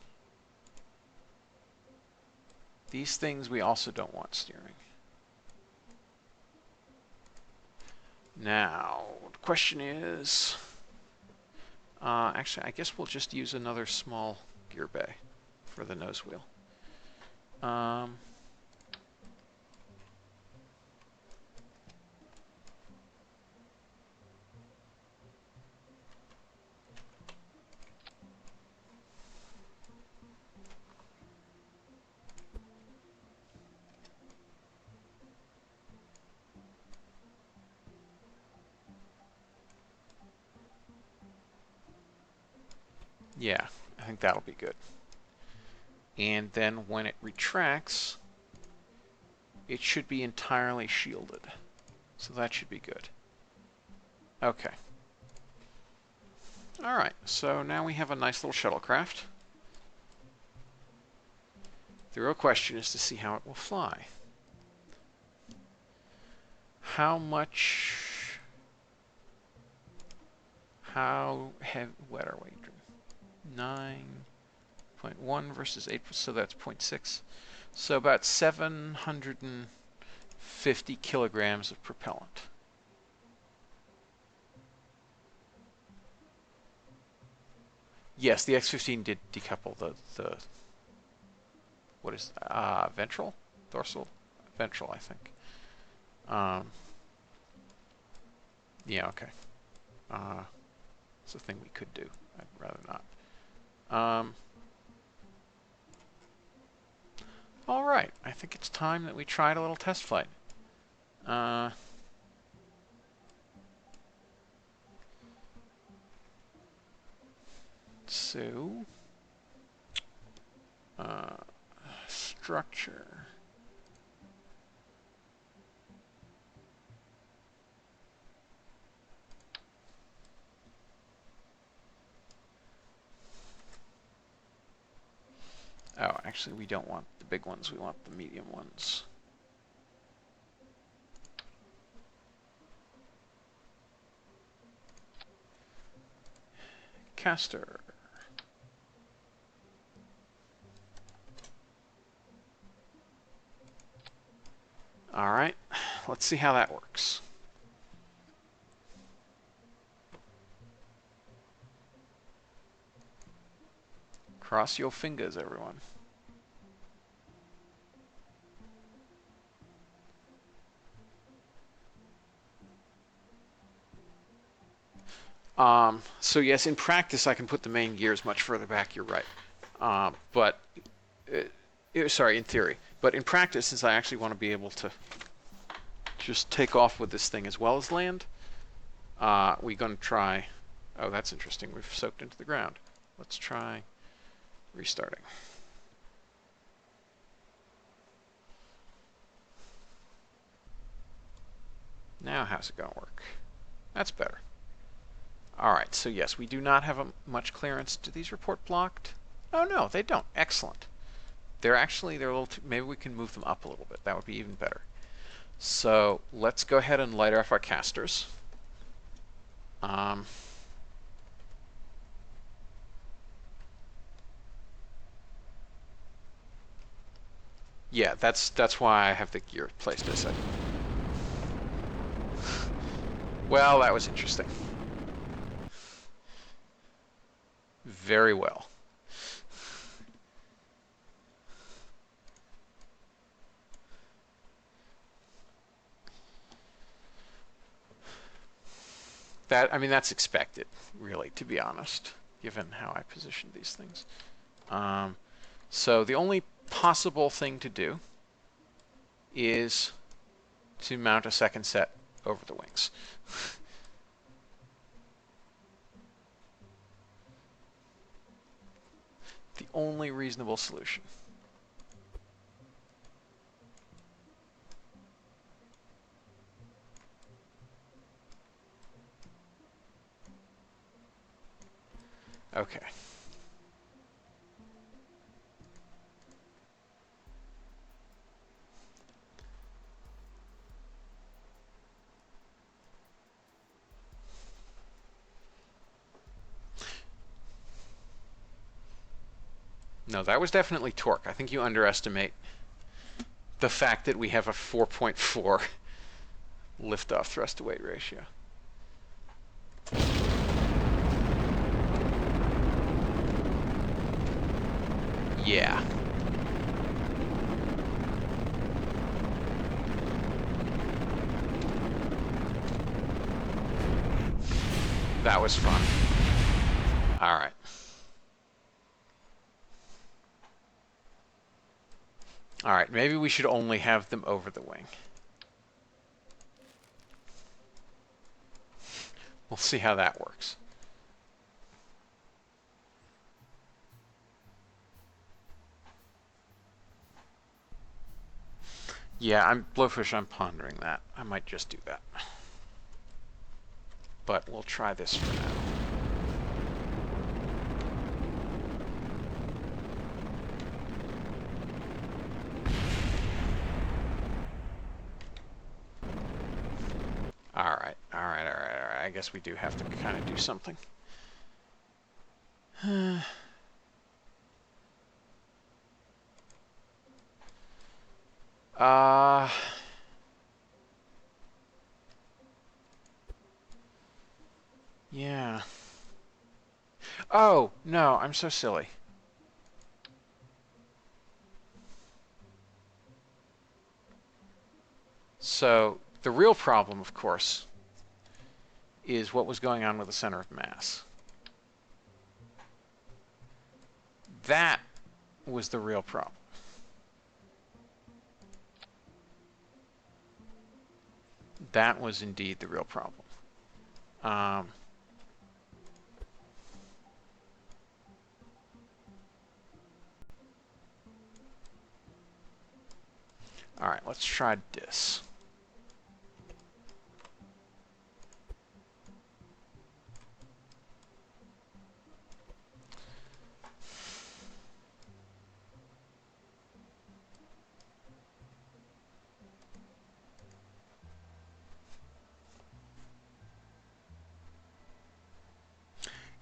These things we also don't want steering. Now, the question is, actually, I guess we'll just use another small gear bay for the nose wheel. Yeah, I think that'll be good. And then when it retracts, it should be entirely shielded. So that should be good. Okay. All right, so now we have a nice little shuttlecraft. The real question is to see how it will fly. How wet are we? 9.1 versus 8, so that's 0.6. So about 750 kilograms of propellant. Yes, the X-15 did decouple the what is ventral? Dorsal? Ventral, I think. Yeah, okay. It's a thing we could do. I'd rather not. All right, I think it's time that we tried a little test flight. So, structure. Oh, actually, we don't want the big ones. We want the medium ones. Caster. All right, let's see how that works. Cross your fingers, everyone. So yes, in practice, I can put the main gears much further back. You're right. But sorry, in theory. But in practice, since I actually want to be able to just take off with this thing as well as land, we're going to try. Oh, that's interesting. We've soaked into the ground. Let's try restarting. Now how's it going to work? That's better. All right, so yes, we do not have much clearance. Do these report blocked? Oh no, they don't. Excellent. They're a little maybe we can move them up a little bit. That would be even better. So let's go ahead and light off our casters. Yeah, that's why I have the gear placed as I. Well, that was interesting. Very well. I mean, that's expected, really, to be honest, given how I positioned these things. So the only possible thing to do is to mount a second set over the wings. The only reasonable solution. Okay. No, that was definitely torque. I think you underestimate the fact that we have a 4.4 liftoff thrust-to-weight ratio. Yeah. That was fun. All right. All right, maybe we should only have them over the wing. We'll see how that works. Yeah, Blowfish, I'm pondering that. I might just do that. But we'll try this for now. All right. I guess we do have to kind of do something. Yeah. Oh, no, I'm so silly. So, the real problem, of course, is what was going on with the center of mass. That was the real problem. That was indeed the real problem. All right, let's try this.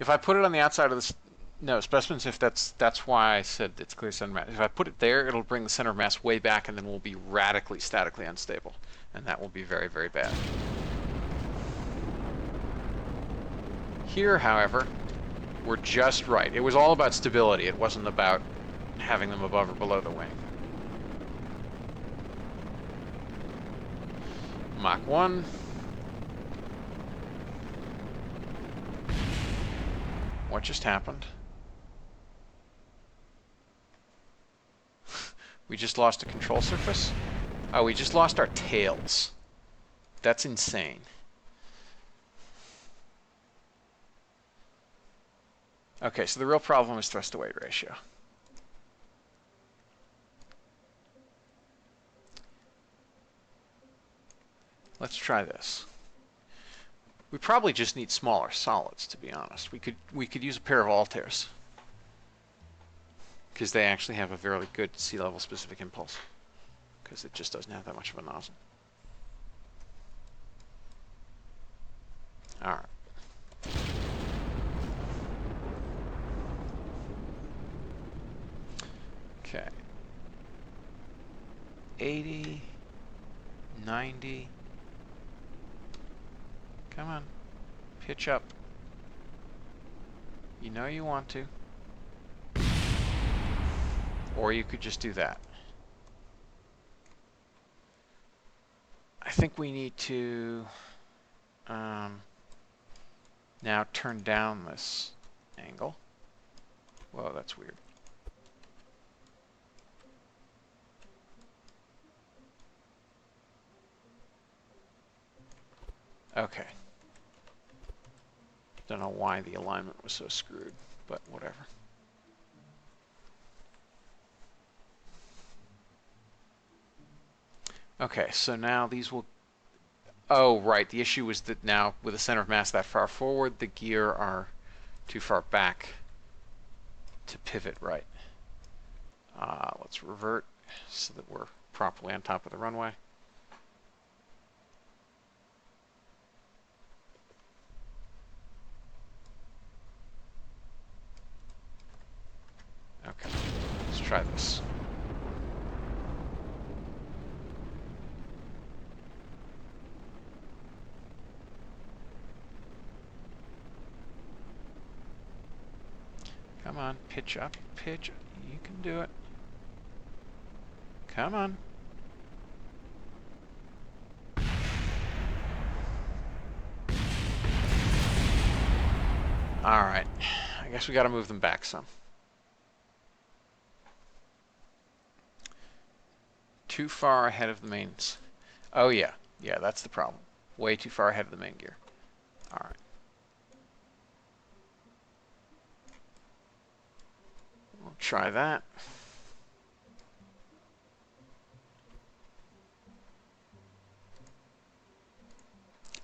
If I put it on the outside of this, no, specimens, if that's why I said it's clear center mass. If I put it there, it'll bring the center of mass way back, and then we'll be radically statically unstable. And that will be very, very bad. Here, however, were just right. It was all about stability. It wasn't about having them above or below the wing. Mach 1. What just happened? We just lost a control surface? Oh, we just lost our tails. That's insane. Okay, so the real problem is thrust to weight ratio. Let's try this. We probably just need smaller solids, to be honest. We could use a pair of Altairs, because they actually have a very good sea level specific impulse, because it just doesn't have that much of a nozzle. All right. Okay. 80, 90. Come on. Pitch up. You know you want to. Or you could just do that. I think we need to now turn down this angle. Whoa, that's weird. Okay. Don't know why the alignment was so screwed, but whatever. Okay, so now these will... Oh, right. The issue is that now, with the center of mass that far forward, the gear are too far back to pivot right. Let's revert so that we're properly on top of the runway. Okay, let's try this. Come on, pitch up, pitch. You can do it. Come on. All right, I guess we got to move them back some. Too far ahead of the mains. Oh yeah, yeah, that's the problem. Way too far ahead of the main gear. All right. We'll try that.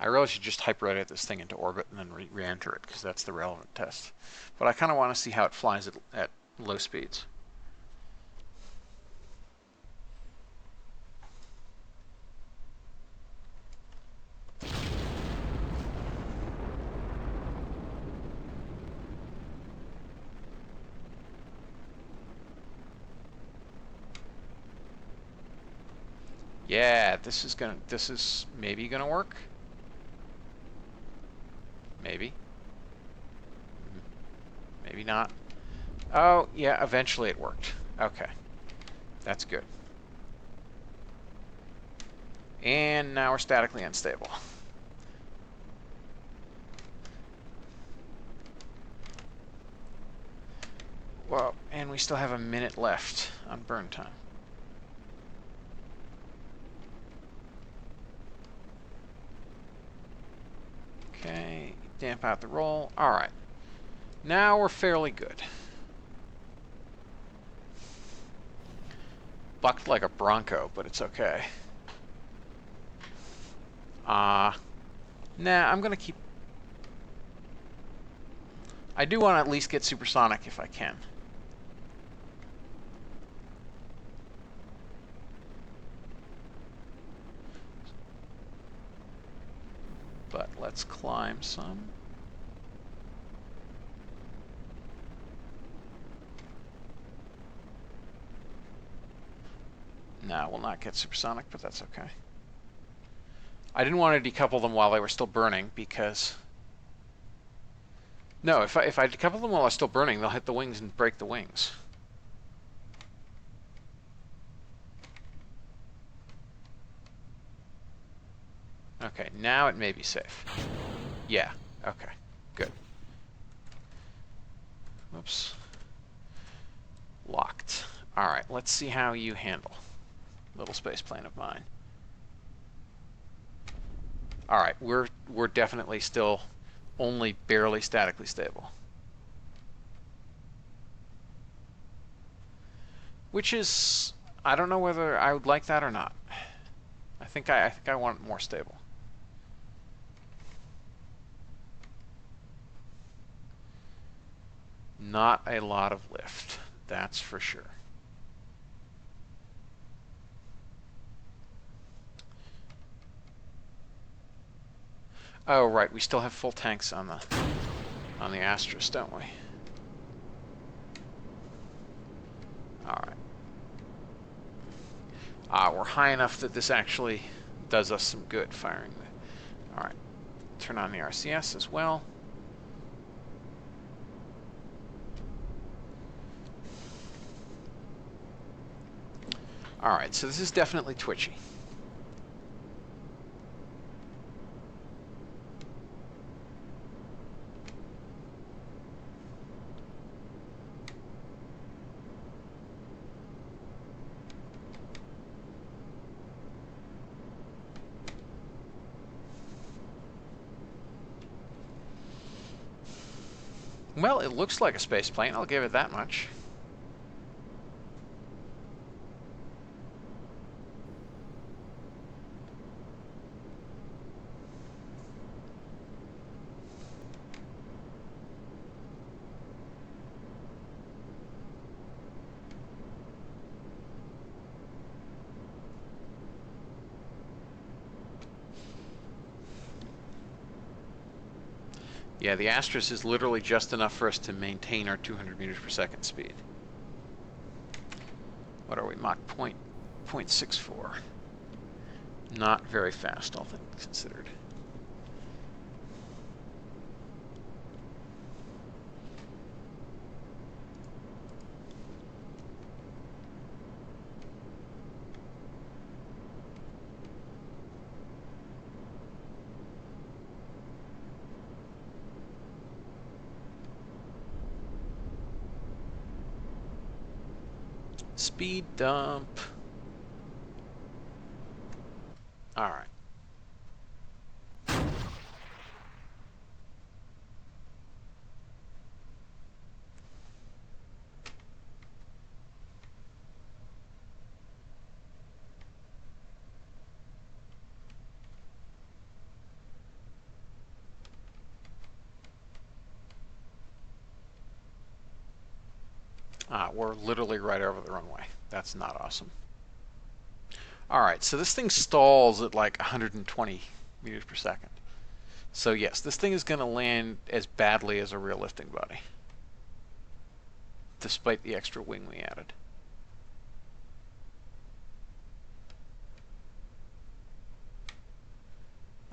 I really should just hyper-edit this thing into orbit and then re-enter it, because that's the relevant test. But I kind of want to see how it flies at low speeds. Yeah, this is maybe gonna work. Maybe. Maybe not. Oh, yeah, eventually it worked. Okay. That's good. And now we're statically unstable. Well, and we still have a minute left on burn time. Okay, damp out the roll. All right. Now we're fairly good. Bucked like a bronco, but it's okay. Nah, I'm gonna keep... I do want to at least get supersonic if I can. But let's climb some. No, we'll not get supersonic, but that's okay. I didn't want to decouple them while they were still burning, because No, if I decouple them while they're still burning, they'll hit the wings and break the wings. Okay, now it may be safe. Yeah, okay, good. Whoops. Locked. Alright, let's see how you handle little space plane of mine. Alright, we're definitely still only barely statically stable. Which is, I don't know whether I would like that or not. I think I want it more stable. Not a lot of lift, that's for sure. Oh right, we still have full tanks on the Astros, don't we? Alright. We're high enough that this actually does us some good firing. Alright. Turn on the RCS as well. Alright, so this is definitely twitchy. Well, it looks like a space plane, I'll give it that much. Yeah, the Astros is literally just enough for us to maintain our 200 meters per second speed. What are we, Mach 0.64? Not very fast, all things considered. Speed dump. All right. We're literally right over the runway. That's not awesome. All right, so this thing stalls at like 120 meters per second. So yes, this thing is going to land as badly as a real lifting body, despite the extra wing we added.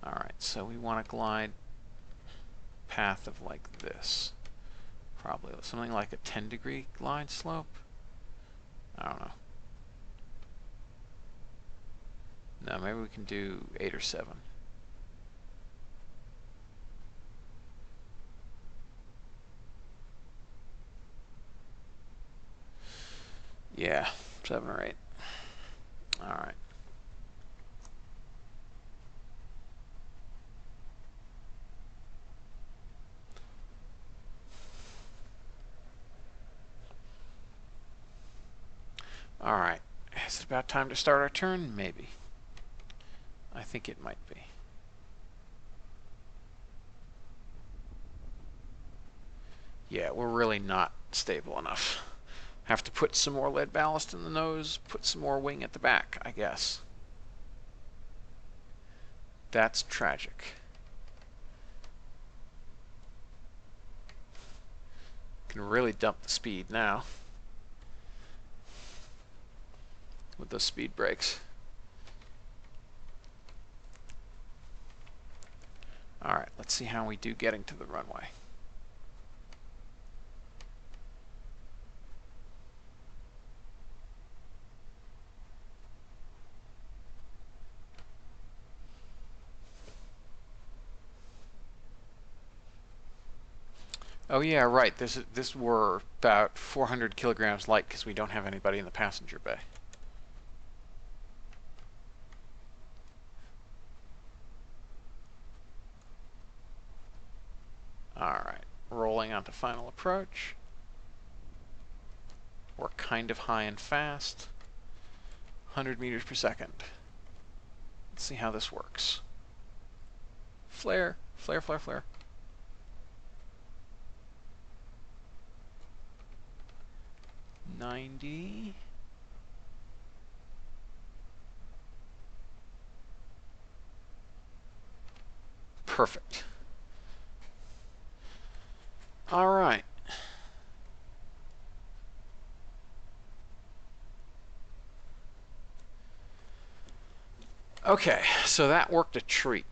All right, so we want a glide path of like this. Probably something like a 10-degree glide slope. I don't know. No, maybe we can do 8 or 7. Yeah, 7 or 8. All right. All right. Is it about time to start our turn? Maybe. I think it might be. Yeah, we're really not stable enough. Have to put some more lead ballast in the nose, put some more wing at the back, I guess. That's tragic. Can really dump the speed now with those speed brakes. All right, let's see how we do getting to the runway. Oh yeah, right. This we're about 400 kilograms light because we don't have anybody in the passenger bay. All right, rolling onto final approach. We're kind of high and fast. 100 meters per second. Let's see how this works. Flare, flare, flare, flare. 90. Perfect. All right. Okay, so that worked a treat.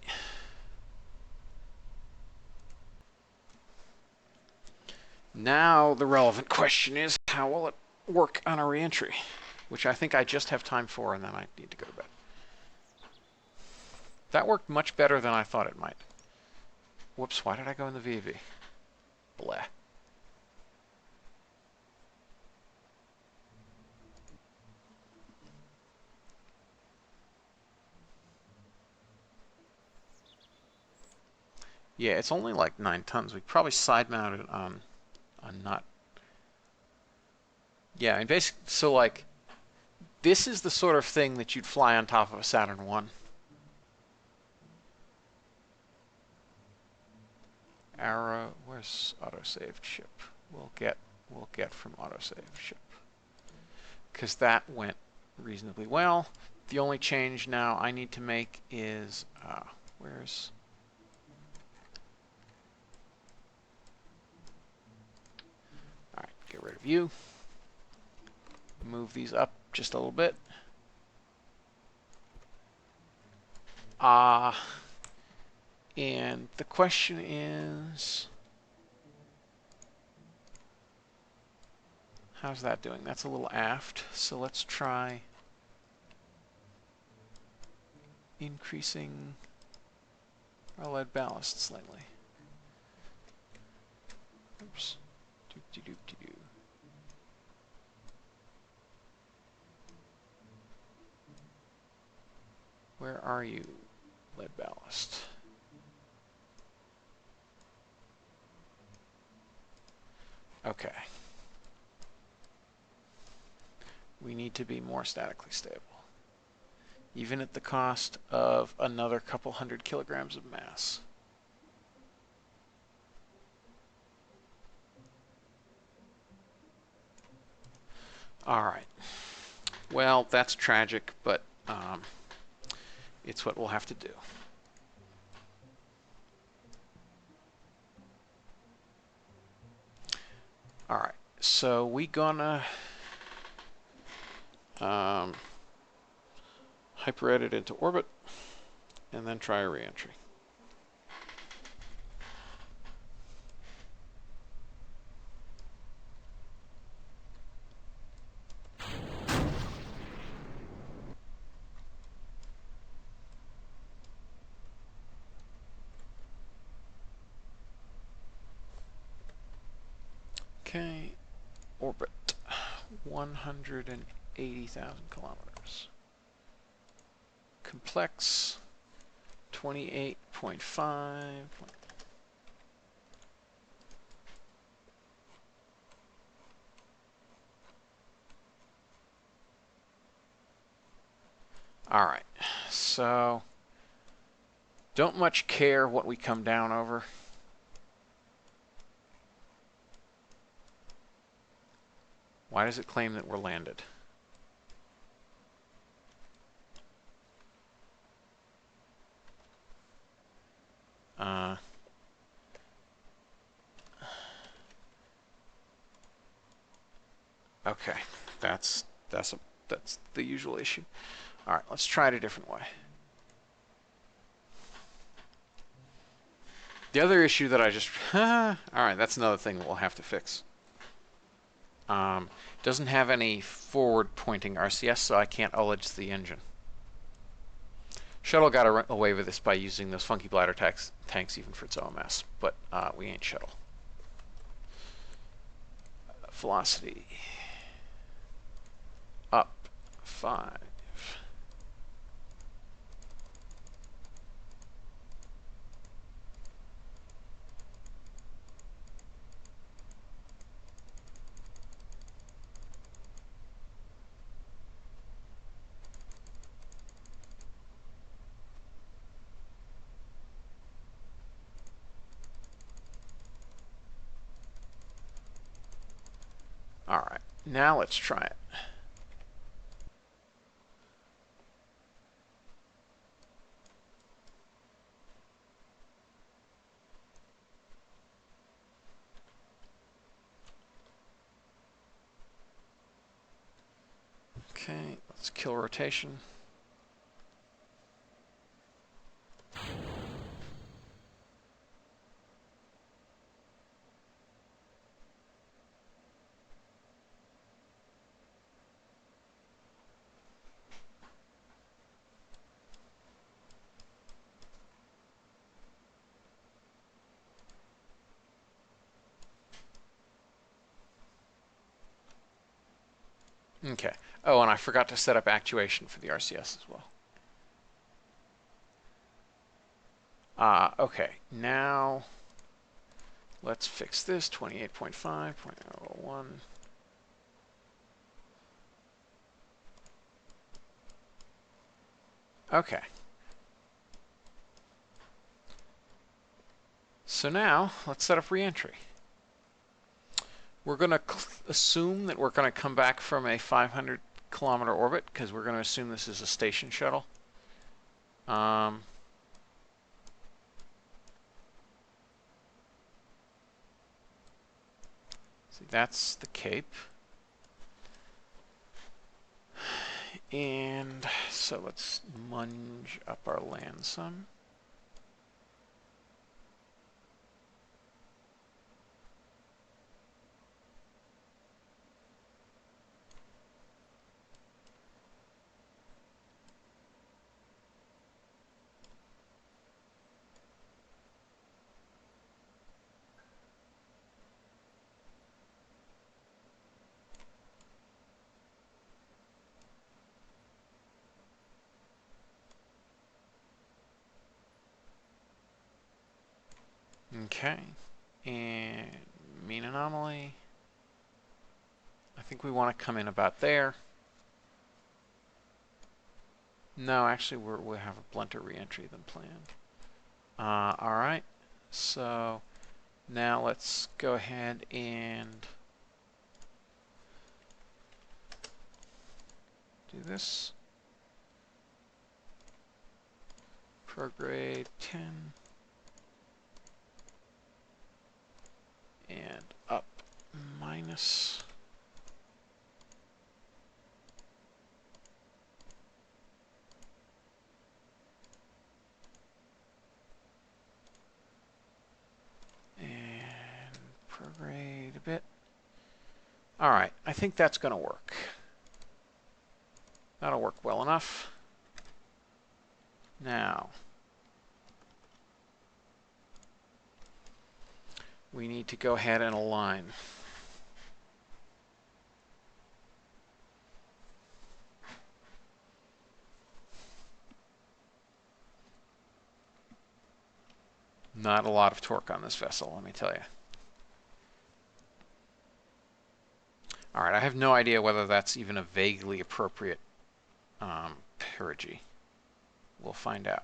Now the relevant question is, how will it work on a reentry? Which I think I just have time for, and then I need to go to bed. That worked much better than I thought it might. Whoops, why did I go in the VV? Bleh. Yeah, it's only like 9 tons. We probably side mounted on not. Yeah, and basically, so like, this is the sort of thing that you'd fly on top of a Saturn 1. Arrow, where's autosaved ship? We'll get from autosaved ship. Because that went reasonably well. The only change now I need to make is, where's... All right, get rid of you. Move these up just a little bit. And the question is, how's that doing? That's a little aft, so let's try increasing our lead ballast slightly. Oops. Doop-de-doop-de-doo. Where are you, lead ballast? Okay. We need to be more statically stable, even at the cost of another couple 100 kilograms of mass. All right. Well, that's tragic, but it's what we'll have to do. All right. So we gonna hyper-edit into orbit and then try a reentry. Okay, orbit 180,000 kilometers. Complex 28.5. All right, so don't much care what we come down over. Why does it claim that we're landed? Okay, that's the usual issue. All right, let's try it a different way. The other issue that I just all right, that's another thing we'll have to fix. Doesn't have any forward pointing RCS, so I can't ullage the engine. Shuttle got away with this by using those funky bladder tanks even for its OMS, but we ain't Shuttle. velocity up 5. All right, now let's try it. Okay, let's kill rotation. Okay. Oh, and I forgot to set up actuation for the RCS as well. Okay, now let's fix this, 28.5.01. Okay. So now, let's set up reentry. We're going to assume that we're going to come back from a 500-kilometer orbit, because we're going to assume this is a station shuttle. See, that's the Cape. And so let's munge up our land some. Okay, and mean anomaly. I think we want to come in about there. No, actually, we'll have a blunter reentry than planned. All right, so now let's go ahead and do this. Prograde 10. And up minus. And prograde a bit. All right, I think that's going to work. That'll work well enough. Now, we need to go ahead and align. Not a lot of torque on this vessel, let me tell you. All right, I have no idea whether that's even a vaguely appropriate perigee. We'll find out.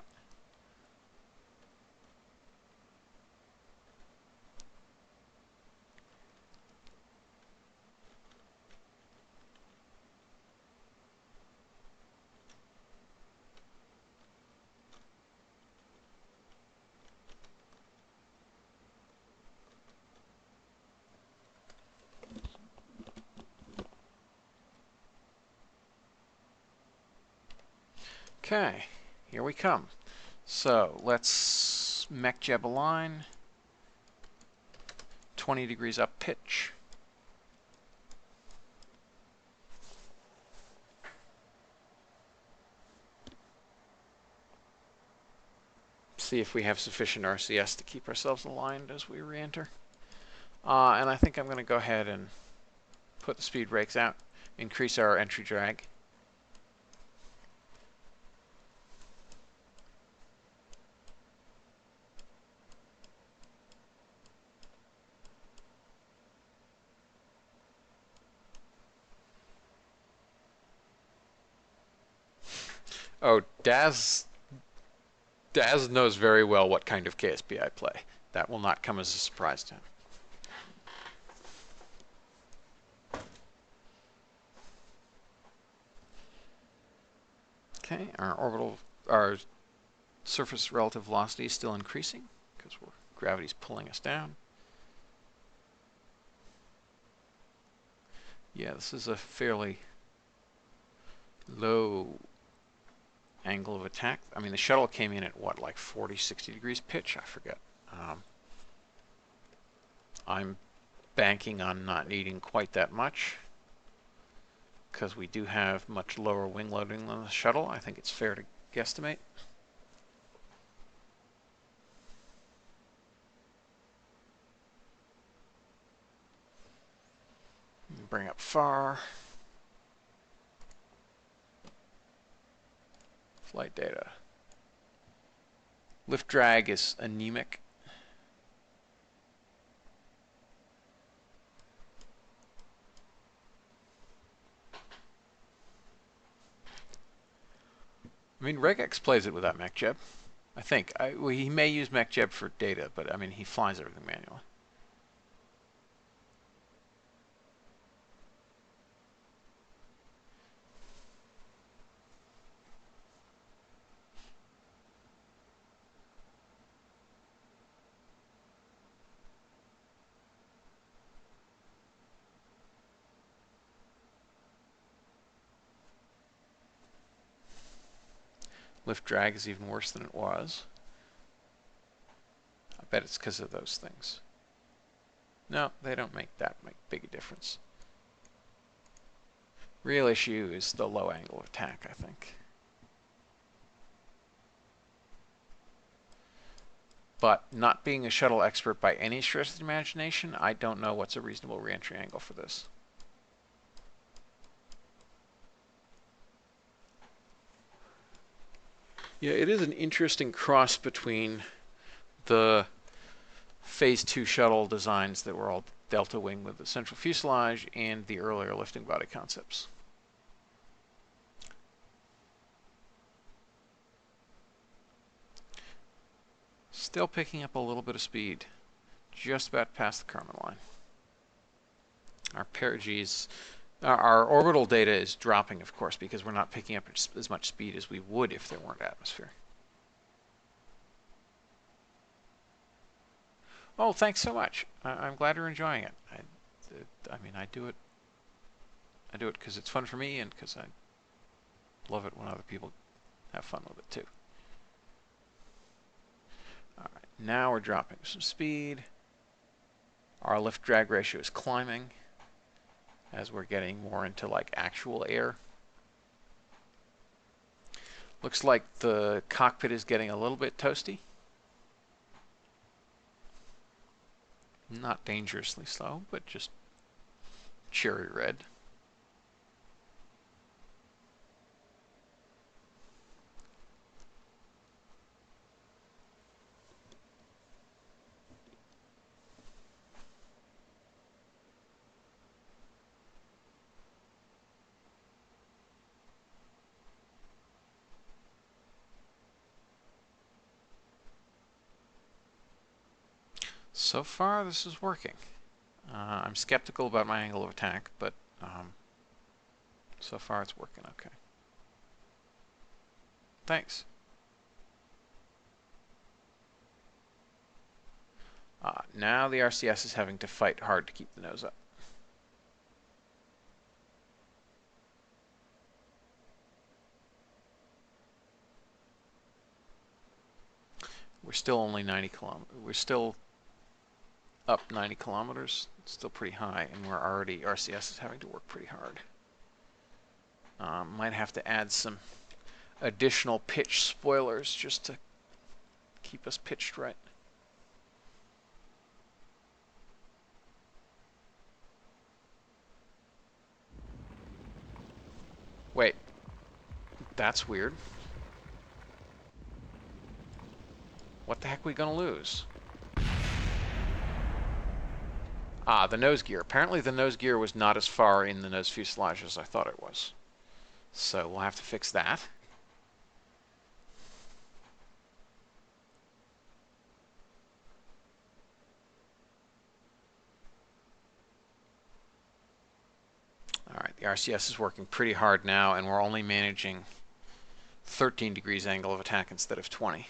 Okay, here we come. So let's mech jeb align. 20 degrees up pitch. See if we have sufficient RCS to keep ourselves aligned as we re-enter. And I think I'm going to go ahead and put the speed brakes out, increase our entry drag. Oh, Daz knows very well what kind of KSP I play. That will not come as a surprise to him. Okay, our surface relative velocity is still increasing because gravity's pulling us down. Yeah, this is a fairly low angle of attack. I mean, the shuttle came in at what, like 40, 60 degrees pitch? I forget. I'm banking on not needing quite that much because we do have much lower wing loading than the shuttle. I think it's fair to guesstimate. Bring up far. Flight data. Lift drag is anemic. I mean, regex plays it without MechJeb. I think. Well, he may use MechJeb for data, but I mean, he flies everything manually. Lift drag is even worse than it was. I bet it's because of those things. No, they don't make big a difference. Real issue is the low angle of attack, I think. But not being a shuttle expert by any stretch of the imagination, I don't know what's a reasonable reentry angle for this. Yeah, it is an interesting cross between the Phase 2 shuttle designs that were all delta wing with the central fuselage and the earlier lifting body concepts. Still picking up a little bit of speed, just about past the Kármán line. Our perigees, our orbital data is dropping, of course, because we're not picking up as much speed as we would if there weren't atmosphere. Oh, thanks so much. I'm glad you're enjoying it. I mean, I do it because it's fun for me and because I love it when other people have fun with it too. All right, now we're dropping some speed. Our lift drag ratio is climbing as we're getting more into like actual air. Looks like the cockpit is getting a little bit toasty. Not dangerously slow, but just cherry red. So far, this is working. I'm skeptical about my angle of attack, but so far it's working okay. Thanks. Now the RCS is having to fight hard to keep the nose up. We're still only 90 kilometers. We're still up 90 kilometers. It's still pretty high, and we're already, RCS is having to work pretty hard. Might have to add some additional pitch spoilers just to keep us pitched right. That's weird. What the heck are we gonna lose? Ah, the nose gear. Apparently the nose gear was not as far in the nose fuselage as I thought it was. So we'll have to fix that. All right, the RCS is working pretty hard now, and we're only managing 13 degrees angle of attack instead of 20.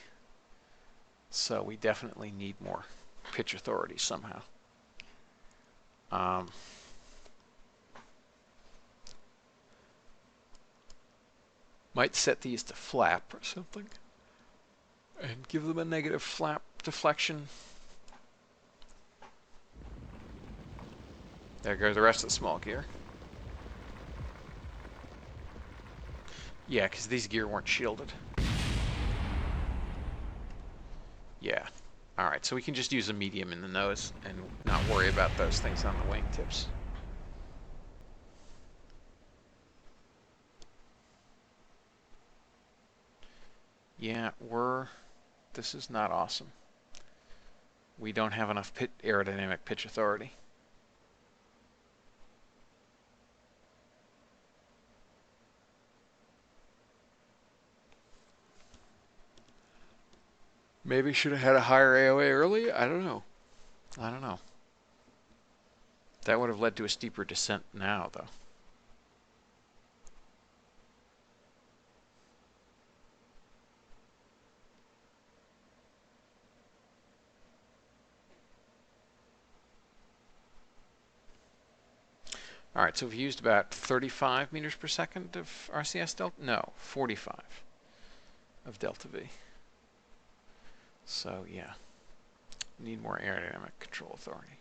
So we definitely need more pitch authority somehow. Might set these to flap or something and give them a negative flap deflection. There goes the rest of the small gear. Yeah, because these gear weren't shielded. Yeah. Alright, so we can just use a medium in the nose and not worry about those things on the wingtips. Yeah, this is not awesome. We don't have enough aerodynamic pitch authority. Maybe should have had a higher AOA early? I don't know. That would have led to a steeper descent now, though. All right, so we've used about 35 meters per second of RCS delta. No, 45 of delta V. So yeah, need more aerodynamic control authority.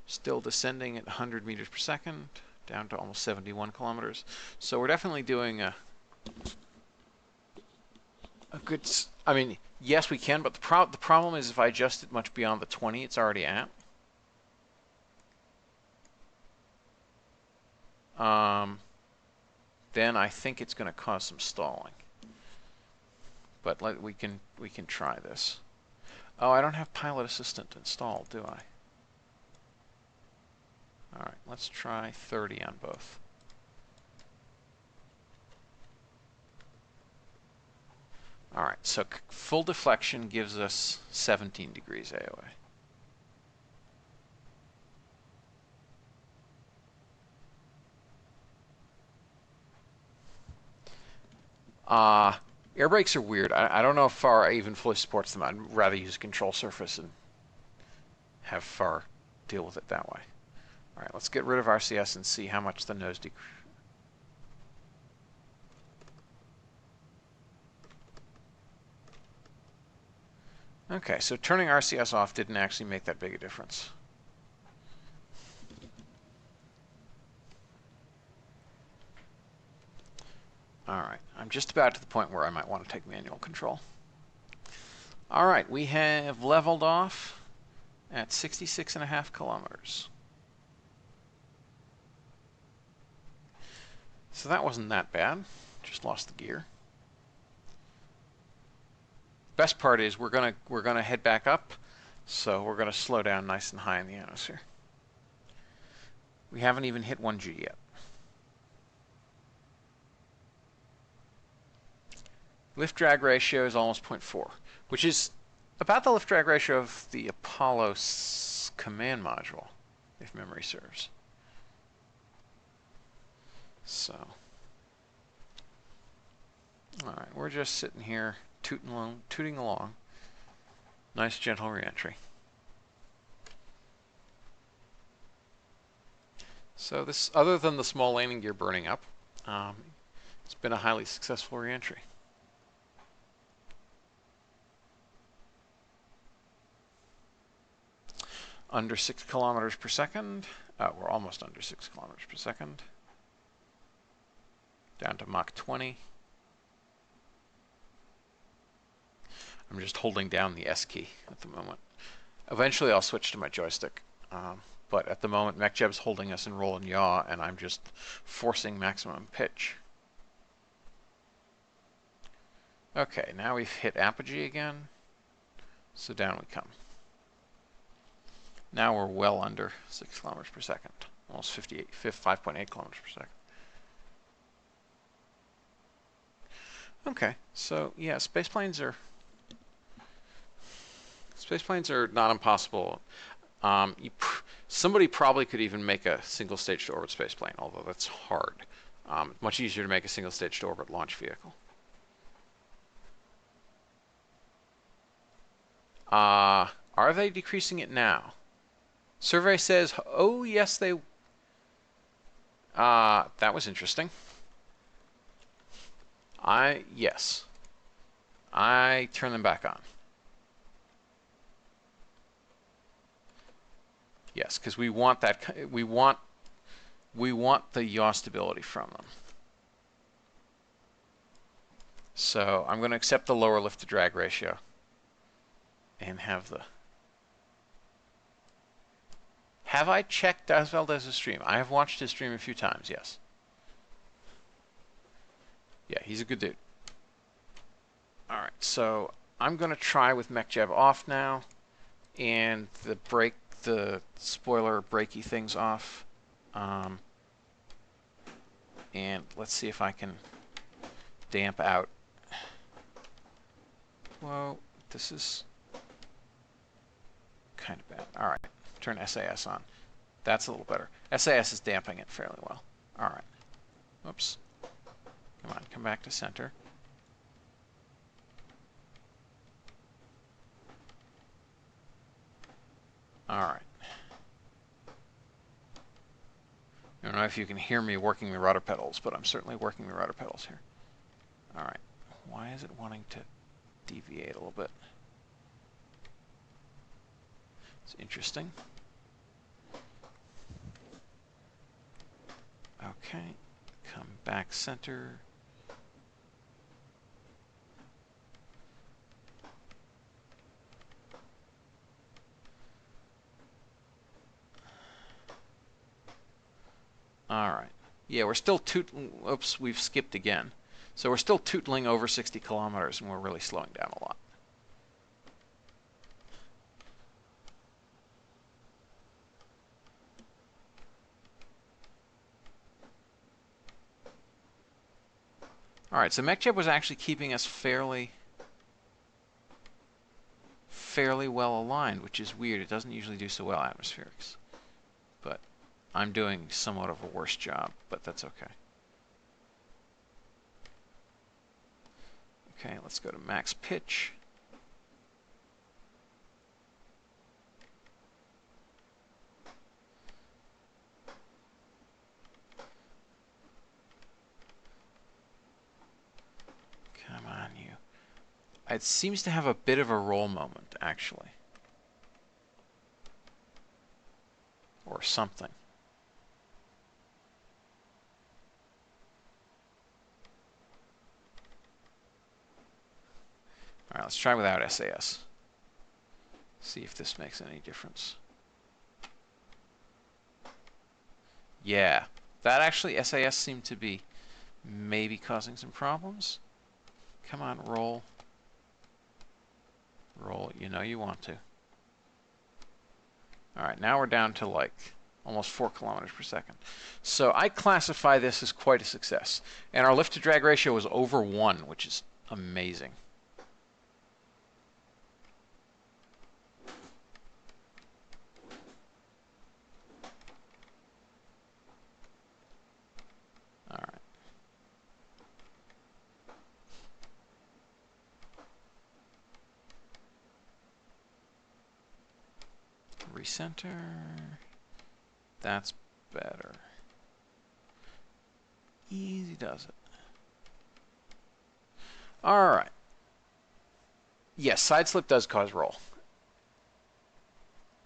Still descending at 100 meters per second, down to almost 71 kilometers. So we're definitely doing a good. I mean, yes, we can, but the problem is if I adjust it much beyond the 20 it's already at. Then I think it's going to cause some stalling. But we can try this. Oh, I don't have pilot assistant installed, do I? All right, let's try 30 on both. All right, so full deflection gives us 17 degrees AOA. Air brakes are weird. I don't know if FAR even fully supports them. I'd rather use a control surface and have FAR deal with it that way. All right, let's get rid of RCS and see how much the nose decreases. Okay, so turning RCS off didn't actually make that big a difference. All right, I'm just about to the point where I might want to take manual control. All right, we have leveled off at 66.5 kilometers. So that wasn't that bad. Just lost the gear. Best part is we're gonna head back up, so we're gonna slow down nice and high in the atmosphere. We haven't even hit 1G yet. Lift drag ratio is almost 0.4, which is about the lift drag ratio of the Apollo command module, if memory serves. So, all right, we're just sitting here tooting along. Nice gentle reentry. So this, other than the small landing gear burning up, it's been a highly successful reentry. Under 6 kilometers per second. We're almost under 6 kilometers per second. Down to Mach 20. I'm just holding down the S key at the moment. Eventually I'll switch to my joystick. But at the moment, MechJeb's holding us in roll and yaw, and I'm just forcing maximum pitch. Okay, now we've hit apogee again, so down we come. Now we're well under 6 kilometers per second, almost 5.8 kilometers per second. Okay, so yeah, spaceplanes are not impossible. Somebody probably could even make a single stage to orbit spaceplane, although that's hard. Much easier to make a single stage to orbit launch vehicle. Are they decreasing it now? Survey says, oh yes, they. That was interesting. Yes. I turn them back on. Yes, because we want that. We want the yaw stability from them. So I'm going to accept the lower lift to drag ratio and have the. Have I checked Das Valdez's stream? I have watched his stream a few times. Yes. Yeah, he's a good dude. All right, so I'm going to try with MechJeb off now, and the spoiler brakey things off. And let's see if I can damp out. Whoa, this is kind of bad. All right, turn SAS on. That's a little better. SAS is damping it fairly well. All right. Oops. Come on, come back to center. All right. I don't know if you can hear me working the rudder pedals, but I'm certainly working the rudder pedals here. All right. Why is it wanting to deviate a little bit? It's interesting. Okay. Come back center. All right. Yeah, we're still oops, we've skipped again. So we're still tootling over 60 kilometers, and we're really slowing down a lot. All right, so MechJeb was actually keeping us fairly well aligned, which is weird. It doesn't usually do so well atmospherics. But I'm doing somewhat of a worse job, but that's okay. Okay, let's go to max pitch. Come on, you. It seems to have a bit of a roll moment, actually. Or something. All right, let's try without SAS. See if this makes any difference. Yeah, that actually, SAS seemed to be maybe causing some problems. Come on, roll. Roll, you know you want to. All right, now we're down to like almost 4 kilometers per second. So I classify this as quite a success. And our lift to drag ratio is over 1, which is amazing. All right. Recenter. That's better. Easy does it. All right. Yes, side slip does cause roll.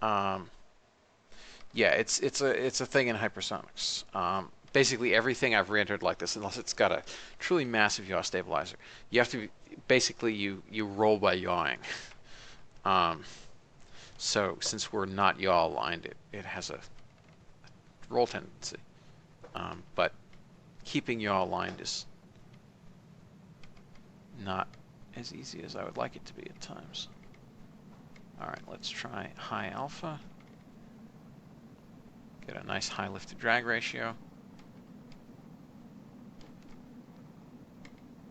Yeah, it's a thing in hypersonics. Basically, everything I've re-entered like this, unless it's got a truly massive yaw stabilizer, you have to basically you roll by yawing. So since we're not yaw aligned, it has a roll tendency. But keeping yaw aligned is not as easy as I would like it to be at times. Alright, let's try high alpha. Get a nice high lift to drag ratio.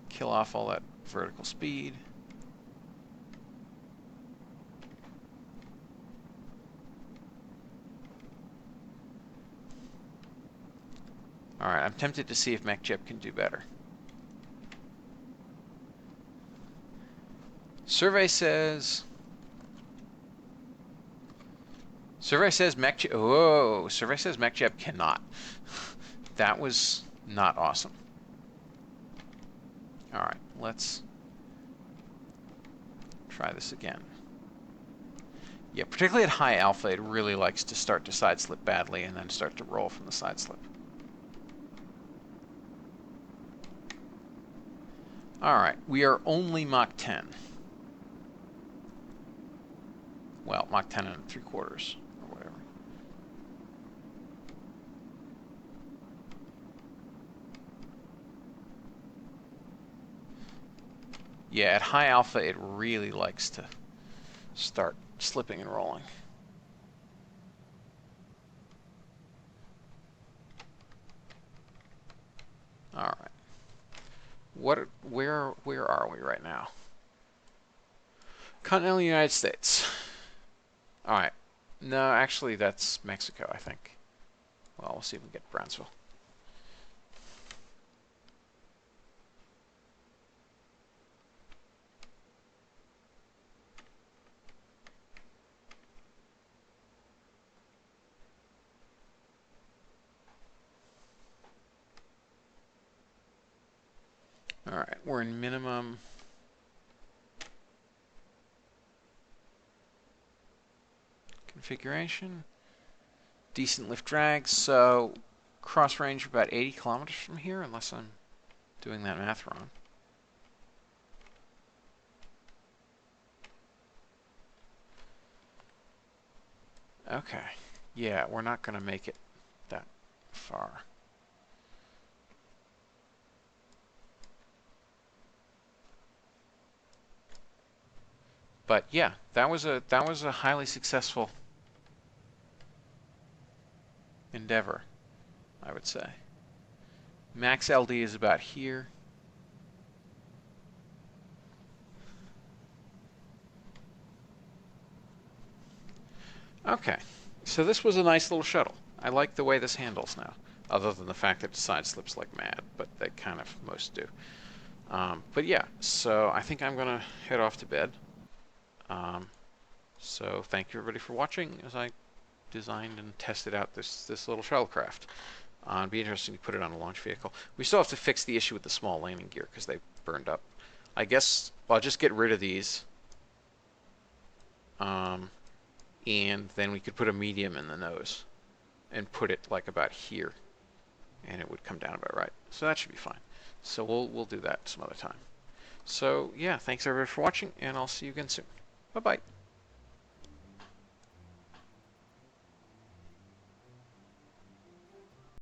Kill off all that vertical speed. Alright, I'm tempted to see if MechJeb can do better. Survey says MechJeb. Whoa! Survey says MechJeb cannot. That was not awesome. All right, let's try this again. Yeah, particularly at high alpha, it really likes to start to side slip badly and then start to roll from the side slip. All right, we are only Mach 10. Well, Mach 10 and 3/4 or whatever. Yeah, at high alpha, it really likes to start slipping and rolling. All right. Where are we right now? Continental United States. All right. No, actually, that's Mexico, I think. Well, we'll see if we can get Brownsville. All right, we're in minimum. Configuration. Decent lift drag, so cross range about 80 kilometers from here, unless I'm doing that math wrong. Okay, yeah, we're not going to make it that far. But yeah, that was a highly successful endeavor, I would say. Max LD is about here. Okay, so this was a nice little shuttle. I like the way this handles now, other than the fact that it side slips like mad, but they kind of most do. But yeah, so I think I'm going to head off to bed. So thank you everybody for watching as I designed and tested out this little shuttlecraft. It'd be interesting to put it on a launch vehicle. We still have to fix the issue with the small landing gear because they burned up. I guess I'll just get rid of these. And then we could put a medium in the nose and put it like about here, and it would come down about right. So that should be fine. So we'll do that some other time. So yeah, thanks everybody for watching, and I'll see you again soon. Bye-bye.